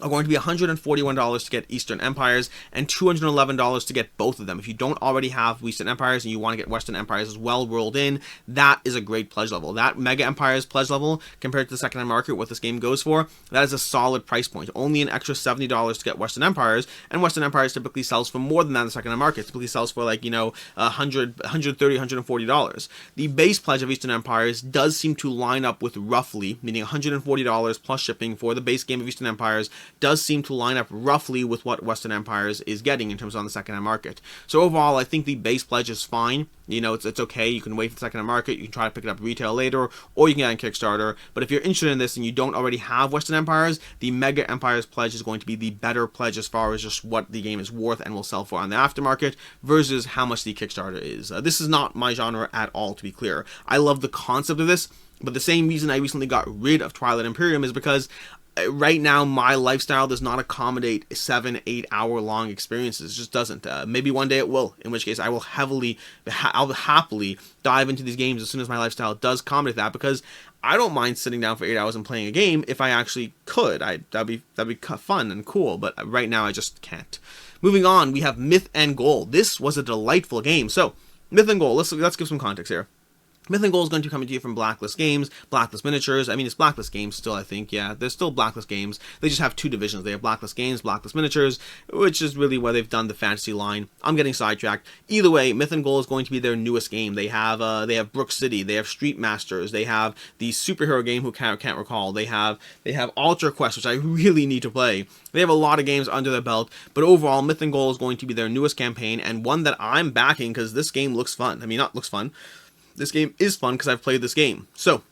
are going to be $141 to get Eastern Empires and $211 to get both of them. If you don't already have Eastern Empires and you want to get Western Empires as well rolled in, that is a great pledge level. That Mega Empires pledge level, compared to the secondhand market, what this game goes for, that is a solid price point. Only an extra $70 to get Western Empires, and Western Empires typically sells for more than that in the secondhand market. It typically sells for like, $130, $140. The base pledge of Eastern Empires does seem to line up with roughly, meaning $140 plus shipping for the base game of Eastern Empires, does seem to line up roughly with what Western Empires is getting in terms of on the secondhand market. So overall, I think the base pledge is fine. It's okay. You can wait for the secondhand market. You can try to pick it up retail later, or you can get it on Kickstarter. But if you're interested in this and you don't already have Western Empires, the Mega Empires pledge is going to be the better pledge as far as just what the game is worth and will sell for on the aftermarket versus how much the Kickstarter is. This is not my genre at all, to be clear. I love the concept of this, but the same reason I recently got rid of Twilight Imperium is because right now my lifestyle does not accommodate 7-8 hour long experiences. It just doesn't. Maybe one day it will, in which case I will I'll happily dive into these games as soon as my lifestyle does accommodate that, because I don't mind sitting down for 8 hours and playing a game if I actually could. That'd be fun and cool, but right now I just can't. Moving on, we have Myth and Gold. This was a delightful game. So Myth and Gold, let's give some context here. Myth and Gold is going to be coming to you from Blacklist Games, Blacklist Miniatures. I mean, it's Blacklist Games still, I think. Yeah, they're still Blacklist Games. They just have two divisions. They have Blacklist Games, Blacklist Miniatures, which is really where they've done the fantasy line. I'm getting sidetracked. Either way, Myth and Gold is going to be their newest game. They have Brook City. They have Street Masters. They have the superhero game, who can't recall. They have Ultra Quest, which I really need to play. They have a lot of games under their belt, but overall, Myth and Gold is going to be their newest campaign, and one that I'm backing because this game looks fun. I mean, not looks fun. This game is fun because I've played this game. So,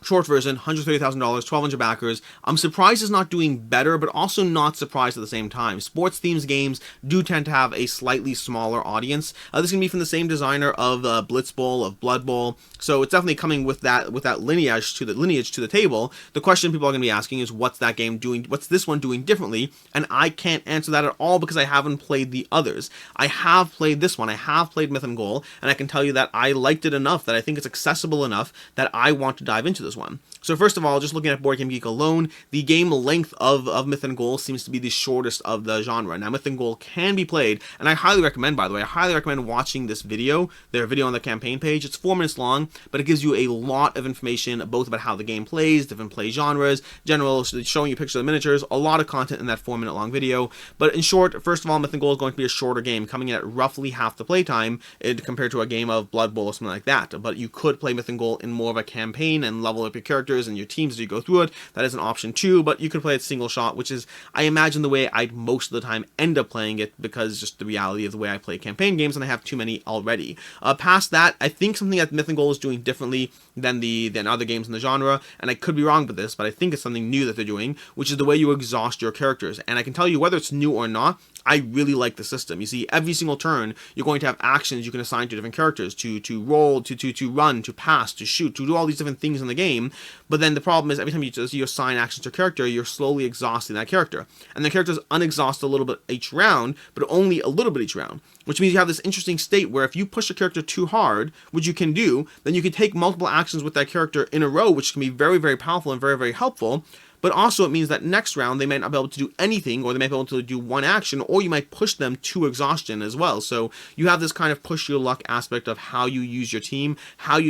short version, $130,000, 1,200 backers. I'm surprised it's not doing better, but also not surprised at the same time. Sports themes games do tend to have a slightly smaller audience. This is going to be from the same designer of Blitz Bowl, of Blood Bowl, so it's definitely coming with that lineage to the table. The question people are going to be asking is, what's that game doing? What's this one doing differently? And I can't answer that at all because I haven't played the others. I have played this one. I have played Myth and Gold, and I can tell you that I liked it enough that I think it's accessible enough that I want to dive into this genres one. So first of all, just looking at Board Game Geek alone, the game length of Myth and Goal seems to be the shortest of the genre. Now, Myth and Goal can be played, and I highly recommend, by the way, I highly recommend watching this video, their video on the campaign page. It's 4 minutes long, but it gives you a lot of information, both about how the game plays, different play genres, general, showing you pictures of the miniatures, a lot of content in that 4-minute long video. But in short, first of all, Myth and Goal is going to be a shorter game, coming in at roughly half the playtime compared to a game of Blood Bowl or something like that. But you could play Myth and Goal in more of a campaign and level up your characters and your teams as you go through it. That is an option too, but you could play it single shot, which is, I imagine, the way I'd most of the time end up playing it, because just the reality of the way I play campaign games, and I have too many already. Past that, I think something that Myth and Goal is doing differently than other games in the genre, and I could be wrong with this, but I think it's something new that they're doing, which is the way you exhaust your characters. And I can tell you, whether it's new or not, I really like the system. You see, every single turn, you're going to have actions you can assign to different characters, to roll, to run, to pass, to shoot, to do all these different things in the game. But then the problem is, every time you assign actions to a character, you're slowly exhausting that character. And the character's unexhausted a little bit each round, but only a little bit each round. Which means you have this interesting state where if you push a character too hard, which you can do, then you can take multiple actions with that character in a row, which can be very, very powerful and very, very helpful. But also it means that next round they might not be able to do anything, or they might be able to do one action, or you might push them to exhaustion as well. So you have this kind of push your luck aspect of how you use your team, how you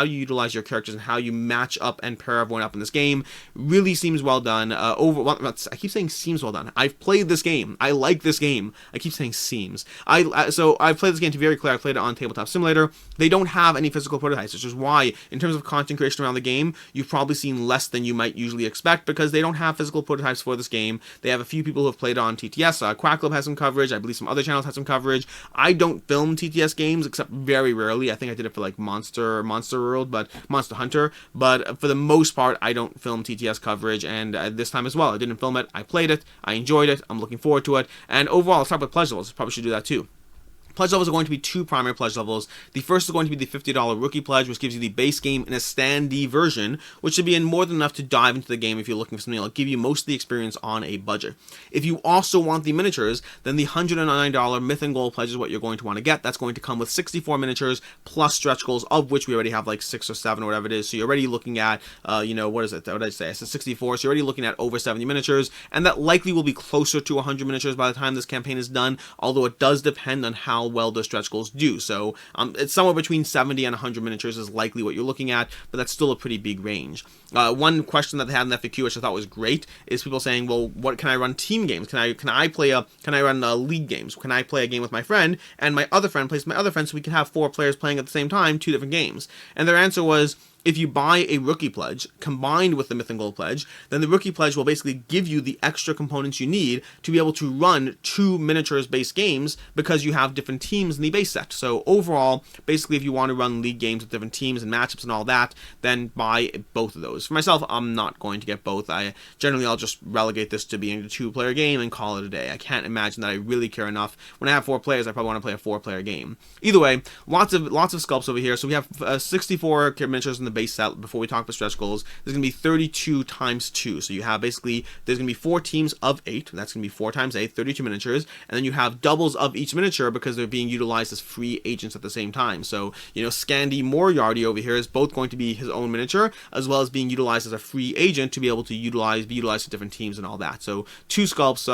utilize your characters, and how you match up and pair everyone up in this game. Really seems well done. I keep saying seems well done. I've played this game. I like this game. I keep saying seems. So I've played this game, to be very clear. I played it on Tabletop Simulator. They don't have any physical prototypes, which is why, in terms of content creation around the game, you've probably seen less than you might usually expect, because they don't have physical prototypes for this game. They have a few people who have played on TTS. Quack Club has some coverage. I believe some other channels have some coverage. I don't film TTS games except very rarely. I think I did it for like Monster World, but Monster Hunter. But for the most part, I don't film TTS coverage. And this time as well, I didn't film it. I played it. I enjoyed it. I'm looking forward to it. And overall, let's talk about pledge levels. Probably should do that too. Pledge levels are going to be 2 primary pledge levels. The first is going to be the $50 rookie pledge, which gives you the base game in a standee version, which should be more than enough to dive into the game if you're looking for something that'll give you most of the experience on a budget. If you also want the miniatures, then the $109 Myth and Goal pledge is what you're going to want to get. That's going to come with 64 miniatures plus stretch goals, of which we already have like 6 or 7 or whatever it is. So you're already looking at, what is it? What did I say? I said 64. So you're already looking at over 70 miniatures, and that likely will be closer to 100 miniatures by the time this campaign is done, although it does depend on how well the stretch goals do. So it's somewhere between 70 and 100 miniatures is likely what you're looking at, but that's still a pretty big range. One question that they had in the FAQ, which I thought was great, is people saying, well, what can I run team games? Can I run league games? Can I play a game with my friend and my other friend plays with my other friend, so we can have 4 players playing at the same time, 2 different games? And their answer was, if you buy a rookie pledge combined with the Myth and Gold pledge, then the rookie pledge will basically give you the extra components you need to be able to run 2 miniatures based games, because you have different teams in the base set. So overall, basically, if you want to run league games with different teams and matchups and all that, then buy both of those. For myself, I'm not going to get both. I'll just relegate this to being a 2-player game and call it a day. I can't imagine that I really care enough. When I have 4 players, I probably want to play a 4-player game. Either way, lots of sculpts over here. So we have 64 miniatures in the base set. Before we talk about stretch goals, there's going to be 32 times 2. So you have basically, there's going to be 4 teams of 8. That's going to be 4 times 8, 32 miniatures. And then you have doubles of each miniature, because they're being utilized as free agents at the same time. So, Scandi Moriarty over here is both going to be his own miniature, as well as being utilized as a free agent to be able to be utilized for different teams and all that. So 2 sculpts,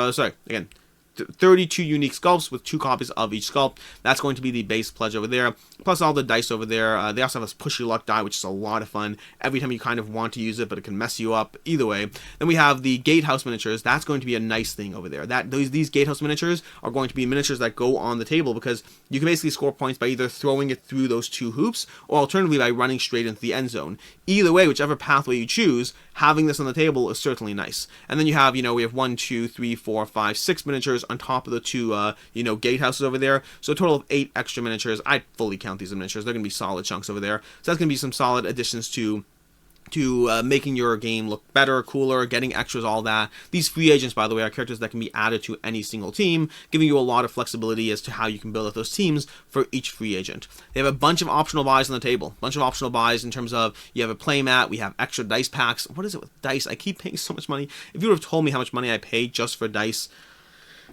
32 unique sculpts with 2 copies of each sculpt. That's going to be the base pledge over there, plus all the dice over there. They also have this push your luck die, which is a lot of fun every time you kind of want to use it, but it can mess you up either way. Then we have the gatehouse miniatures. That's going to be a nice thing over there. These gatehouse miniatures are going to be miniatures that go on the table, because you can basically score points by either throwing it through those 2 hoops, or alternatively by running straight into the end zone. Either way, whichever pathway you choose, having this on the table is certainly nice. And then you have, we have 1, 2, 3, 4, 5, 6 miniatures on top of the 2, gatehouses over there. So a total of 8 extra miniatures. I'd fully count these as miniatures. They're going to be solid chunks over there. So that's going to be some solid additions to making your game look better, cooler, getting extras, all that. These free agents, by the way, are characters that can be added to any single team, giving you a lot of flexibility as to how you can build up those teams for each free agent. They have a bunch of optional buys on the table. A bunch of optional buys in terms of, you have a playmat, we have extra dice packs. What is it with dice? I keep paying so much money. If you would have told me how much money I paid just for dice,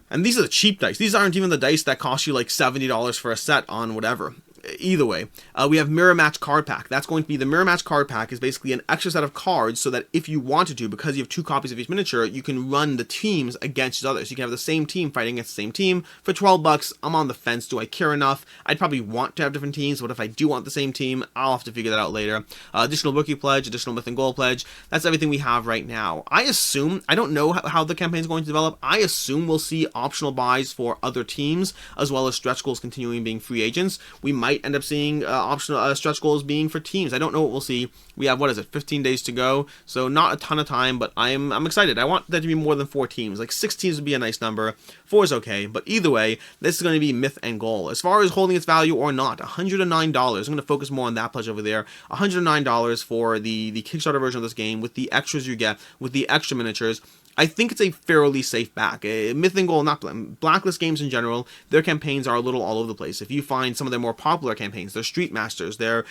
and these are the cheap dice. These aren't even the dice that cost you like $70 for a set on whatever. either way, we have Mirror Match Card Pack. That's going to be the Mirror Match Card Pack is basically an extra set of cards so that if you wanted to, because you have 2 copies of each miniature, you can run the teams against each other. So you can have the same team fighting against the same team. For 12 bucks, I'm on the fence. Do I care enough? I'd probably want to have different teams, but if I do want the same team, I'll have to figure that out later. Additional Rookie Pledge, additional Myth and Gold Pledge. That's everything we have right now. I assume, I don't know how the campaign is going to develop. I assume we'll see optional buys for other teams, as well as stretch goals continuing being free agents. We might end up seeing optional stretch goals being for teams. I don't know what we'll see. We have, 15 days to go, so not a ton of time, but I'm excited. I want that to be more than 4 teams. Like 6 teams would be a nice number. 4 is okay, but either way, this is going to be Myth and Gold. As far as holding its value or not, $109. I'm going to focus more on that pledge over there. $109 for the Kickstarter version of this game, with the extras you get, with the extra miniatures. I think it's a fairly safe back. Myth and Gold, not Blacklist games in general, their campaigns are a little all over the place. If you find some of their more popular campaigns, their Street Masters, their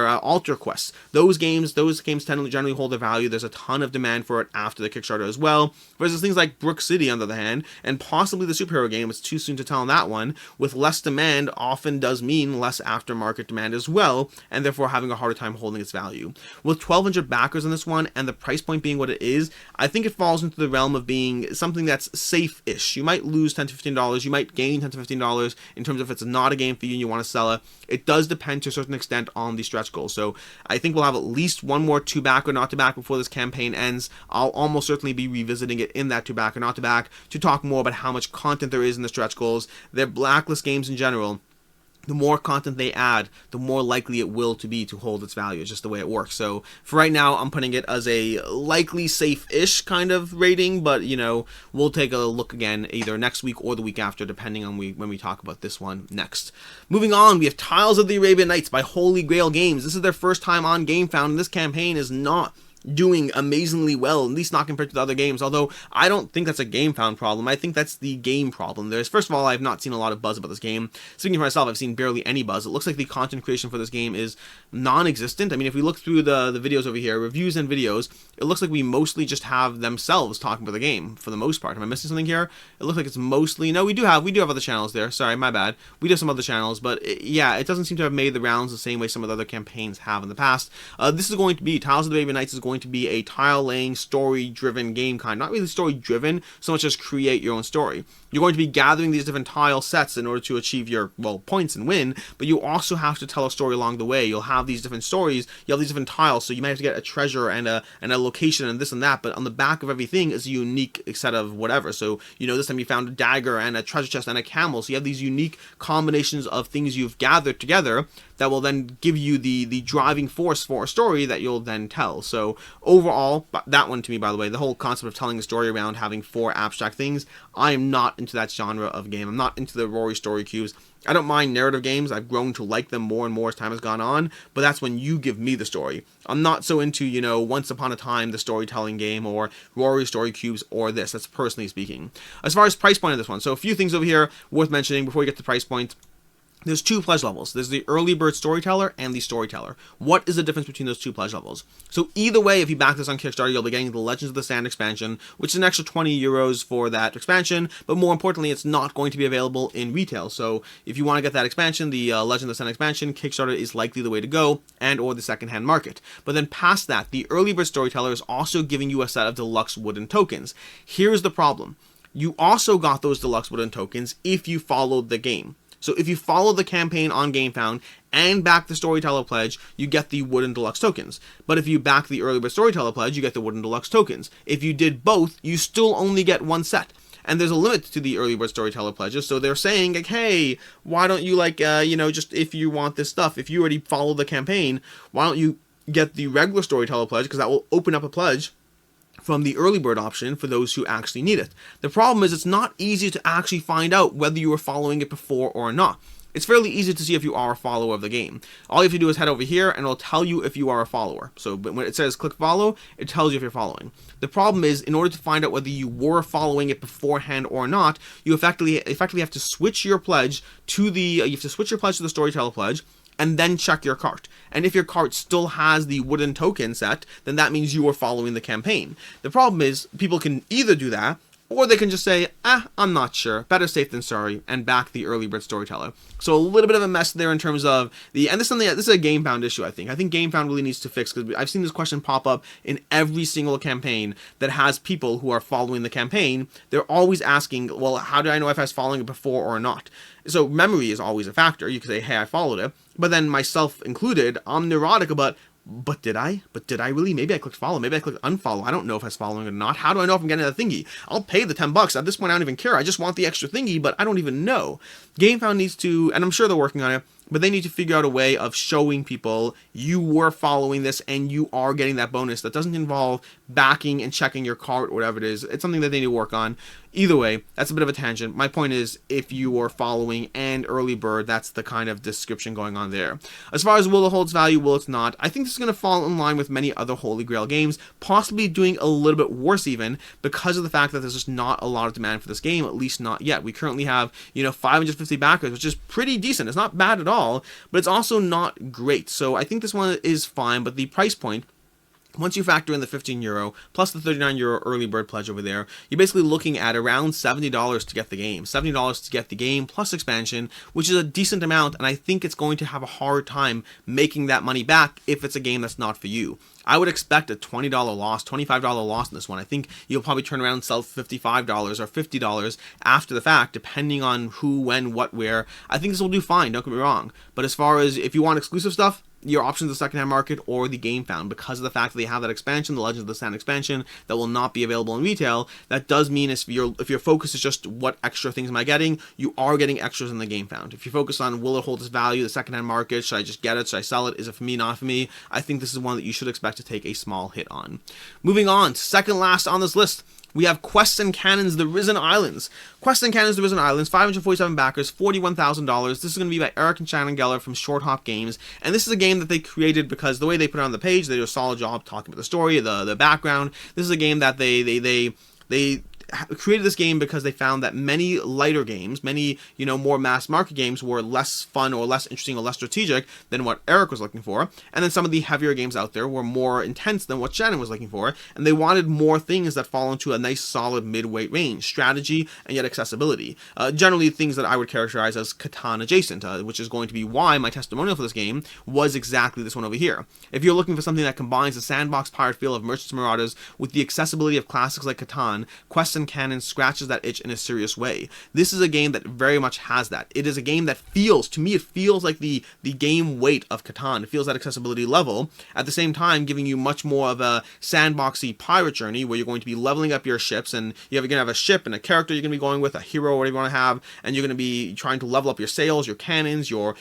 Altar Quests, those games tend to generally hold their value. There's a ton of demand for it after the Kickstarter as well. Versus things like Brook City, on the other hand, and possibly the superhero game, it's too soon to tell on that one, with less demand often does mean less aftermarket demand as well, and therefore having a harder time holding its value. With 1,200 backers on this one, and the price point being what it is, I think it falls into the realm of being something that's safe-ish. You might lose $10 to $15, you might gain $10 to $15 in terms of if it's not a game for you and you want to sell it. It does depend to a certain extent on the stretch goal. So I think we'll have at least one more 2-back or not to back before this campaign ends. I'll almost certainly be revisiting it in that 2-back or not to back to talk more about how much content there is in the stretch goals. They're Blacklist games in general. The more content they add, the more likely it will to be to hold its value. It's just the way it works. So for right now, I'm putting it as a likely safe-ish kind of rating, but we'll take a look again either next week or the week after, depending on when we talk about this one next. Moving on, we have Tiles of the Arabian Nights by Holy Grail Games. This is their first time on GameFound, and this campaign is not doing amazingly well, at least not compared to the other games, although I don't think that's a GameFound problem. I think that's the game problem. First of all, I've not seen a lot of buzz about this game. Speaking for myself, I've seen barely any buzz. It looks like the content creation for this game is non-existent. I mean, if we look through the videos over here, reviews and videos, it looks like we mostly just have themselves talking about the game for the most part. Am I missing something here? It looks like it's mostly, no, we do have other channels there. Sorry, my bad. We do have some other channels, but it doesn't seem to have made the rounds the same way some of the other campaigns have in the past. This is going to be, Tiles of the Arabian Nights is going to be a tile-laying, story-driven game kind. Not really story-driven, so much as create your own story. You're going to be gathering these different tile sets in order to achieve your, points and win, but you also have to tell a story along the way. You'll have these different stories, you have these different tiles, so you might have to get a treasure and a location and this and that, but on the back of everything is a unique set of whatever. So, this time you found a dagger and a treasure chest and a camel, so you have these unique combinations of things you've gathered together that will then give you the driving force for a story that you'll then tell. So overall, that one to me, by the way, the whole concept of telling a story around having 4 abstract things, I am not into that genre of game. I'm not into the Rory story cubes. I don't mind narrative games. I've grown to like them more and more as time has gone on, but that's when you give me the story. I'm not so into, Once Upon a Time, the storytelling game, or Rory story cubes, or this. That's personally speaking. As far as price point of this one, so a few things over here worth mentioning before we get to price point. There's 2 pledge levels. There's the Early Bird Storyteller and the Storyteller. What is the difference between those 2 pledge levels? So either way, if you back this on Kickstarter, you'll be getting the Legends of the Sand expansion, which is an extra €20 for that expansion, but more importantly, it's not going to be available in retail. So if you want to get that expansion, the Legend of the Sand expansion, Kickstarter is likely the way to go, and or the secondhand market. But then past that, the Early Bird Storyteller is also giving you a set of deluxe wooden tokens. Here's the problem. You also got those deluxe wooden tokens if you followed the game. So if you follow the campaign on GameFound and back the Storyteller Pledge, you get the Wooden Deluxe tokens. But if you back the Early Bird Storyteller Pledge, you get the Wooden Deluxe tokens. If you did both, you still only get 1 set. And there's a limit to the Early Bird Storyteller Pledges, so they're saying, like, hey, why don't you, just if you want this stuff, if you already follow the campaign, why don't you get the regular Storyteller Pledge, because that will open up a pledge from the early bird option for those who actually need it. The problem is it's not easy to actually find out whether you were following it before or not. It's fairly easy to see if you are a follower of the game. All you have to do is head over here and it'll tell you if you are a follower. So when it says click follow, it tells you if you're following. The problem is, in order to find out whether you were following it beforehand or not, you effectively have to switch your pledge to the Storyteller Pledge, and then check your cart. And if your cart still has the wooden token set, then that means you are following the campaign. The problem is, people can either do that, or they can just say, I'm not sure, better safe than sorry, and back the early bird storyteller. So a little bit of a mess there in terms of and this is a GameFound issue, I think. I think GameFound really needs to fix, because I've seen this question pop up in every single campaign that has people who are following the campaign. They're always asking, well, how do I know if I was following it before or not? So memory is always a factor. You can say, hey, I followed it, but then myself included, I'm neurotic about, but did I really? Maybe I clicked follow, maybe I clicked unfollow. I don't know if I was following it or not. How do I know if I'm getting that thingy? I'll pay the $10. At this point, I don't even care. I just want the extra thingy, but I don't even know. GameFound needs to, and I'm sure they're working on it, but they need to figure out a way of showing people you were following this and you are getting that bonus that doesn't involve backing and checking your cart or whatever it is. It's something that they need to work on. Either way, that's a bit of a tangent. My point is, if you are following and early bird, that's the kind of description going on there. As far as will it hold its value, will it's not, I think this is going to fall in line with many other Holy Grail games, possibly doing a little bit worse even, because of the fact that there's just not a lot of demand for this game, at least not yet. We currently have, 550 backers, which is pretty decent. It's not bad at all, but it's also not great. So I think this one is fine, but the price point, once you factor in the €15 plus the €39 early bird pledge over there, you're basically looking at around $70 to get the game. $70 to get the game plus expansion, which is a decent amount, and I think it's going to have a hard time making that money back if it's a game that's not for you. I would expect a $20 loss, $25 loss in this one. I think you'll probably turn around and sell $55 or $50 after the fact, depending on who, when, what, where. I think this will do fine, don't get me wrong. But as far as if you want exclusive stuff, your options the secondhand market or the GameFound, because of the fact that they have that expansion, the Legends of the Sand expansion, that will not be available in retail. That does mean if your focus is just what extra things am I getting, you are getting extras in the GameFound. If you focus on will it hold its value, the secondhand market, should I just get it, should I sell it, is it for me, not for me, I think this is one that you should expect to take a small hit on. Moving on, second last on this list, we have Quests and Cannons, The Risen Islands. Quests and Cannons, The Risen Islands, 547 backers, $41,000. This is going to be by Eric and Shannon Geller from Short Hop Games. And this is a game that they created because the way they put it on the page, they do a solid job talking about the story, the background. This is a game that they created this game because they found that many lighter games, many, more mass market games were less fun or less interesting or less strategic than what Eric was looking for. And then some of the heavier games out there were more intense than what Shannon was looking for. And they wanted more things that fall into a nice solid mid-weight range, strategy and yet accessibility. Generally things that I would characterize as Catan adjacent, which is going to be why my testimonial for this game was exactly this one over here. If you're looking for something that combines the sandbox pirate feel of Merchants and Marauders with the accessibility of classics like Catan, Quests and Cannons scratches that itch in a serious way. This is a game that very much has that. It is a game that feels, to me, it feels like the game weight of Catan. It feels that accessibility level, at the same time giving you much more of a sandboxy pirate journey where you're going to be leveling up your ships, and you're going to have a ship and a character you're going to be going with, a hero or whatever you want to have, and you're going to be trying to level up your sails, your cannons, your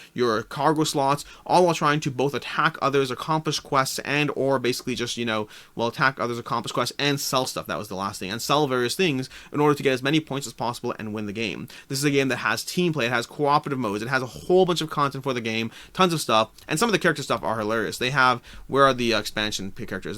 cargo slots, all while trying to both attack others, accomplish quests, and or basically just, attack others, accomplish quests, and sell stuff. That was the last thing. And sell various things in order to get as many points as possible and win the game. This is a game that has team play, it has cooperative modes, it has a whole bunch of content for the game, tons of stuff, and some of the character stuff are hilarious. They have, where are the expansion characters?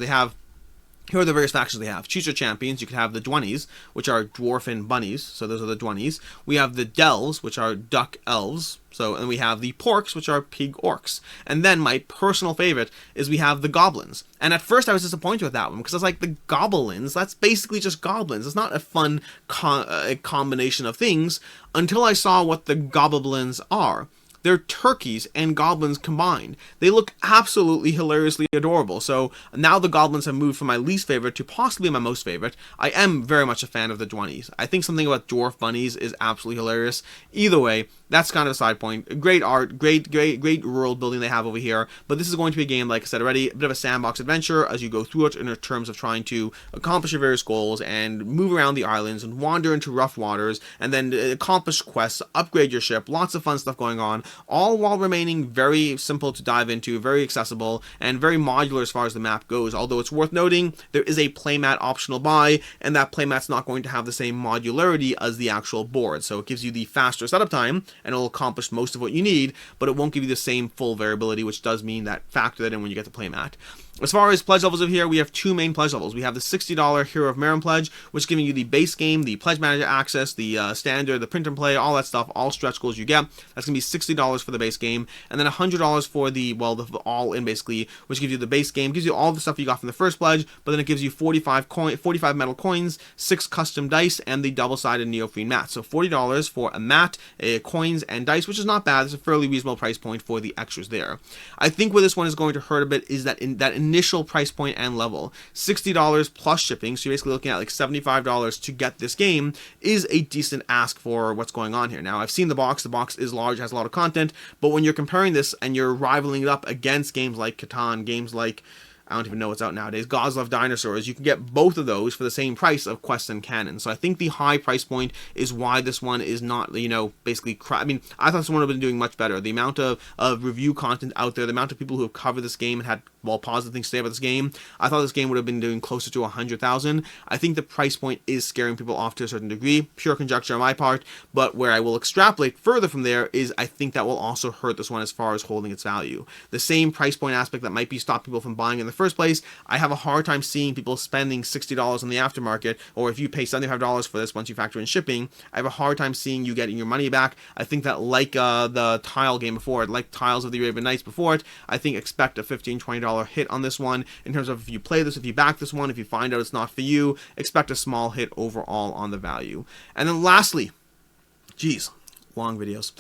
Here are the various factions they have. Choose your champions. You can have the Dwennies, which are dwarfen bunnies. So those are the Dwennies. We have the Delves, which are duck elves. And we have the Porks, which are pig orcs. And then my personal favorite is we have the Goblins. And at first I was disappointed with that one because I was like, the Goblins, that's basically just goblins. It's not a fun combination of things until I saw what the Goblins are. They're turkeys and goblins combined. They look absolutely hilariously adorable. So now the goblins have moved from my least favorite to possibly my most favorite. I am very much a fan of the Dwennies. I think something about dwarf bunnies is absolutely hilarious. Either way, that's kind of a side point. Great art, great world building they have over here. But this is going to be a game, like I said already, a bit of a sandbox adventure as you go through it in terms of trying to accomplish your various goals and move around the islands and wander into rough waters and then accomplish quests, upgrade your ship, lots of fun stuff going on, all while remaining very simple to dive into, very accessible, and very modular as far as the map goes. Although it's worth noting, there is a playmat optional buy, and that playmat's not going to have the same modularity as the actual board. So it gives you the faster setup time, and it'll accomplish most of what you need, but it won't give you the same full variability, which does mean that factor that in when you get the playmat. As far as pledge levels over here, we have two main pledge levels. We have the $60 Hero of Merin pledge, which is giving you the base game, the pledge manager access, the standard, the print and play, all that stuff, all stretch goals you get. That's going to be $60 for the base game, and then $100 for the all-in basically, which gives you the base game, gives you all the stuff you got from the first pledge, but then it gives you 45 metal coins, 6 custom dice, and the double-sided neoprene mat. So $40 for a mat, coins, and dice, which is not bad. It's a fairly reasonable price point for the extras there. I think where this one is going to hurt a bit is that in that initial price point and level, $60 plus shipping, so you're basically looking at like $75 to get this game, is a decent ask for what's going on here. Now, I've seen the box is large, has a lot of content, but when you're comparing this and you're rivaling it up against games like Catan, games like, I don't even know what's out nowadays, Gozlov Dinosaurs, you can get both of those for the same price of Quests and Cannon. So I think the high price point is why this one is not, basically I mean, I thought this one would have been doing much better. The amount of review content out there, the amount of people who have covered this game and had positive things to say about this game, I thought this game would have been doing closer to 100,000. I think the price point is scaring people off to a certain degree. Pure conjecture on my part, but where I will extrapolate further from there is I think that will also hurt this one as far as holding its value. The same price point aspect that might be stop people from buying in the first place, I have a hard time seeing people spending $60 on the aftermarket, or if you pay $75 for this once you factor in shipping, I have a hard time seeing you getting your money back. I think that like the Tile game before it, like Tiles of the Arabian Nights before it, I think expect a $15-$20 hit on this one in terms of if you play this, if you back this one, if you find out it's not for you, expect a small hit overall on the value. And then lastly, long videos.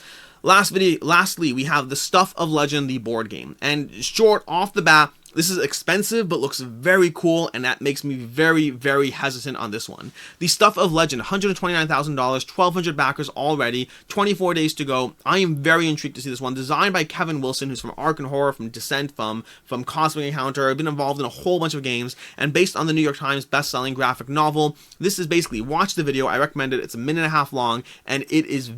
Lastly, we have the Stuff of Legend, the board game. And short off the bat, this is expensive, but looks very cool, and that makes me very, very hesitant on this one. The Stuff of Legend, $129,000, 1,200 backers already, 24 days to go. I am very intrigued to see this one. Designed by Kevin Wilson, who's from Ark and Horror, from Descent, from Cosmic Encounter. I've been involved in a whole bunch of games, and based on the New York Times best-selling graphic novel, this is basically, watch the video, I recommend it, it's a minute and a half long, and it is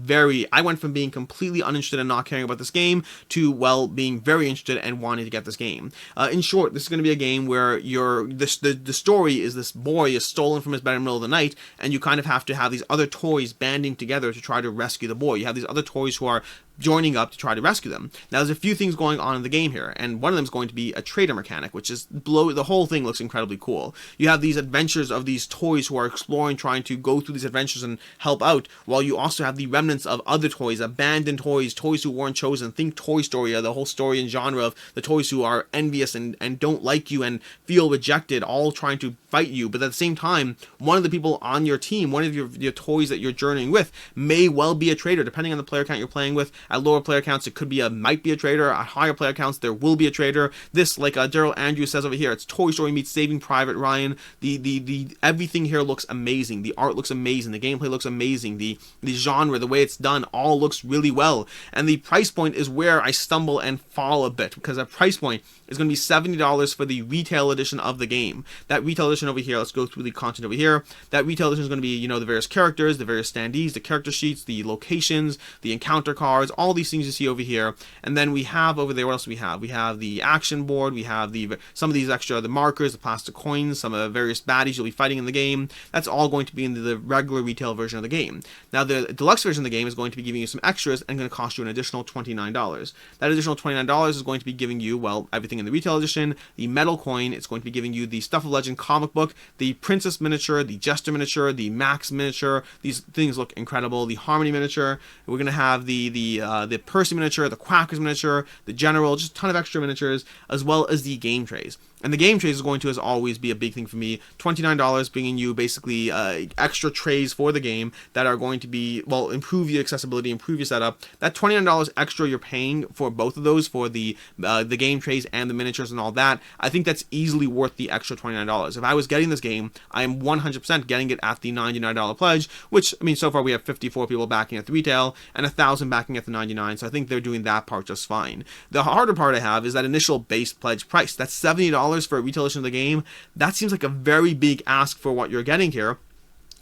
I went from being completely uninterested and not caring about this game, to, well, being very interested and wanting to get this game. In short, this is going to be a game where the story is this boy is stolen from his bed in the middle of the night, and you kind of have to have these other toys banding together to try to rescue the boy. You have these other toys who are joining up to try to rescue them. Now, there's a few things going on in the game here, and one of them is going to be a trader mechanic, which is the whole thing looks incredibly cool. You have these adventures of these toys who are exploring, trying to go through these adventures and help out, while you also have the remnants of other toys, abandoned toys, toys who weren't chosen. Think Toy Story, the whole story and genre of the toys who are envious and don't like you and feel rejected, all trying to fight you. But at the same time, one of the people on your team, one of your toys that you're journeying with, may well be a trader, depending on the player count you're playing with. At lower player counts, it might be a trader. At higher player counts, there will be a trader. This, like Daryl Andrews says over here, it's Toy Story meets Saving Private Ryan. The everything here looks amazing. The art looks amazing. The gameplay looks amazing. The genre, the way it's done, all looks really well. And the price point is where I stumble and fall a bit, because that price point is going to be $70 for the retail edition of the game. That retail edition over here, let's go through the content over here. That retail edition is going to be, the various characters, the various standees, the character sheets, the locations, the encounter cards, all these things you see over here. And then we have over there, what else do we have? We have the action board, we have some of these extra, the markers, the plastic coins, some of the various baddies you'll be fighting in the game. That's all going to be in the regular retail version of the game. Now, the deluxe version of the game is going to be giving you some extras and going to cost you an additional $29. That additional $29 is going to be giving you, well, everything in the retail edition, the metal coin, it's going to be giving you the Stuff of Legend comic book, the Princess miniature, the Jester miniature, the Max miniature. These things look incredible. The Harmony miniature. We're going to have the Percy miniature, the Quackers miniature, the General, just a ton of extra miniatures, as well as the game trays. And the game trays is going to, as always, be a big thing for me. $29 bringing you basically extra trays for the game that are going to be, well, improve your accessibility, improve your setup. That $29 extra you're paying for both of those, for the game trays and the miniatures and all that, I think that's easily worth the extra $29. If I was getting this game, I am 100% getting it at the $99 pledge, which, I mean, so far we have 54 people backing at the retail and 1,000 backing at the $99, so I think they're doing that part just fine. The harder part I have is that initial base pledge price. That's $70 for a retail edition of the game. That seems like a very big ask for what you're getting here.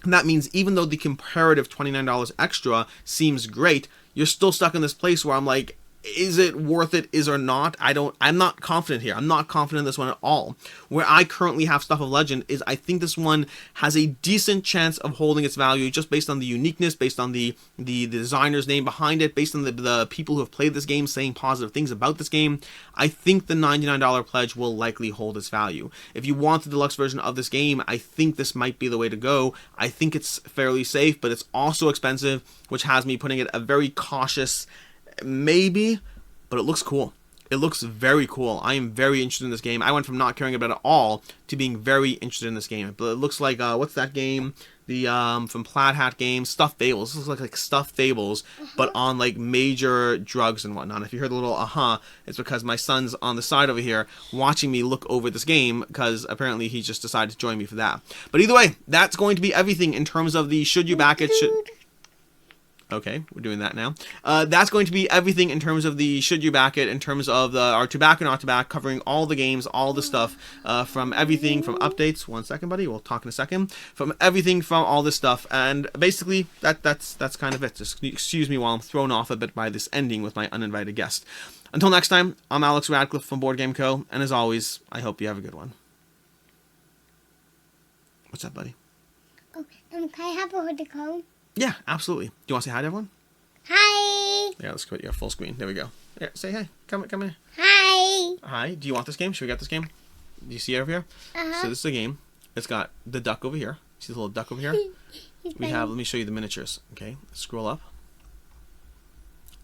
And that means even though the comparative $29 extra seems great, you're still stuck in this place where I'm like, Is it worth it? Is or not? I'm not confident here. I'm not confident in this one at all. Where I currently have Stuff of Legend is I think this one has a decent chance of holding its value just based on the uniqueness, based on the designer's name behind it, based on the people who have played this game saying positive things about this game. I think the $99 pledge will likely hold its value. If you want the deluxe version of this game, I think this might be the way to go. I think it's fairly safe, but it's also expensive, which has me putting it a very cautious maybe, but it looks cool. It looks very cool. I am very interested in this game. I went from not caring about it at all to being very interested in this game. But it looks like what's that game? The from Plaid Hat Games, Stuffed Fables. This looks like Stuffed Fables, but on like major drugs and whatnot. If you heard the little it's because my son's on the side over here watching me look over this game, because apparently he just decided to join me for that. But either way, that's going to be everything in terms of the should you back it. Okay, we're doing that now. That's going to be everything in terms of the should you back it, in terms of our to back or not to back, covering all the games, all the stuff, from everything from updates. 1 second, buddy. We'll talk in a second. From everything from all this stuff, and basically that's kind of it. Just excuse me while I'm thrown off a bit by this ending with my uninvited guest. Until next time, I'm Alex Radcliffe from Boardgame Co. And as always, I hope you have a good one. What's up, buddy? Okay. Can I have a hood to go? Yeah, absolutely. Do you want to say hi to everyone? Hi. Yeah, let's put you full screen. There we go. Here, say hi. Come here. Hi. Hi. Do you want this game? Should we get this game? Do you see it over here? So this is a game. It's got the duck over here. See the little duck over here? Let me show you the miniatures. Okay, scroll up.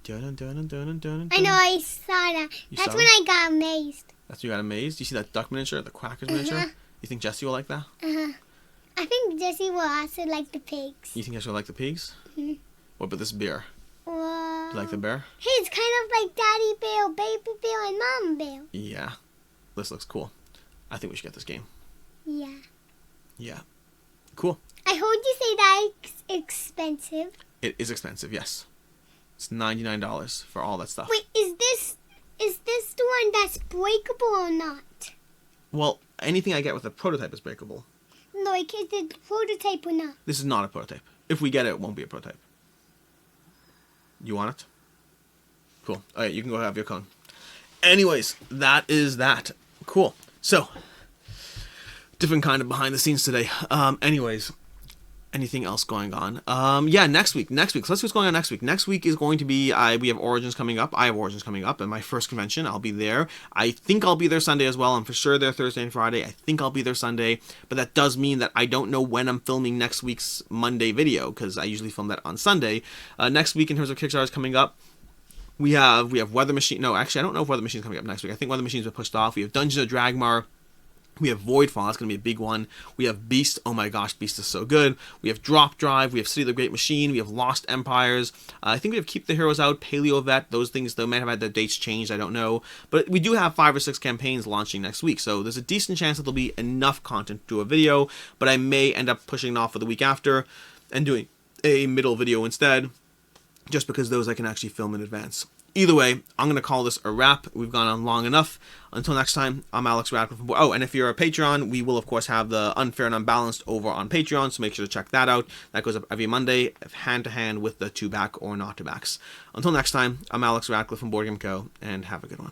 Dun, dun, dun, dun, dun, dun. I know, I saw that. That's when I got amazed. That's when you got amazed? You see that duck miniature, the Quackers miniature? You think Jesse will like that? I think Jesse will also like the pigs. You think Jesse will like the pigs? Mm-hmm. What about this bear? Well, Do you like the bear? Hey, it's kind of like Daddy Bear, Baby Bear, and Mom Bear. Yeah. This looks cool. I think we should get this game. Yeah. Yeah. Cool. I heard you say that it's expensive. It is expensive, yes. It's $99 for all that stuff. Wait, is this the one that's breakable or not? Well, anything I get with a prototype is breakable. No, like, is it prototype or not? This is not a prototype. If we get it, it won't be a prototype. You want it? Cool. All right, you can go have your cone. Anyways, that is that. Cool. So, different kind of behind the scenes today. Anyways, anything else going on? Yeah, next week. So let's see what's going on next week. Next week is going to be, we have Origins coming up. I have Origins coming up, and my first convention. I'll be there. I think I'll be there Sunday as well. I'm for sure there Thursday and Friday. I think I'll be there Sunday, but that does mean that I don't know when I'm filming next week's Monday video, because I usually film that on Sunday. Next week, in terms of Kickstarters coming up, we have Weather Machine. No, actually, I don't know if Weather Machine's coming up next week. I think Weather Machine's been pushed off. We have Dungeons of Dragmar. We have Voidfall, that's going to be a big one. We have Beast, oh my gosh, Beast is so good. We have Drop Drive, we have City of the Great Machine, we have Lost Empires. I think we have Keep the Heroes Out, Paleo Vet, those things, they might have had their dates changed, I don't know. But we do have 5 or 6 campaigns launching next week, so there's a decent chance that there'll be enough content to do a video, but I may end up pushing it off for the week after and doing a middle video instead, just because those I can actually film in advance. Either way, I'm going to call this a wrap. We've gone on long enough. Until next time, I'm Alex Radcliffe. Oh, and if you're a Patreon, we will, of course, have the Unfair and Unbalanced over on Patreon, so make sure to check that out. That goes up every Monday, hand-to-hand with the to-back or not-to-backs. Until next time, I'm Alex Radcliffe from Boardgame Co., and have a good one.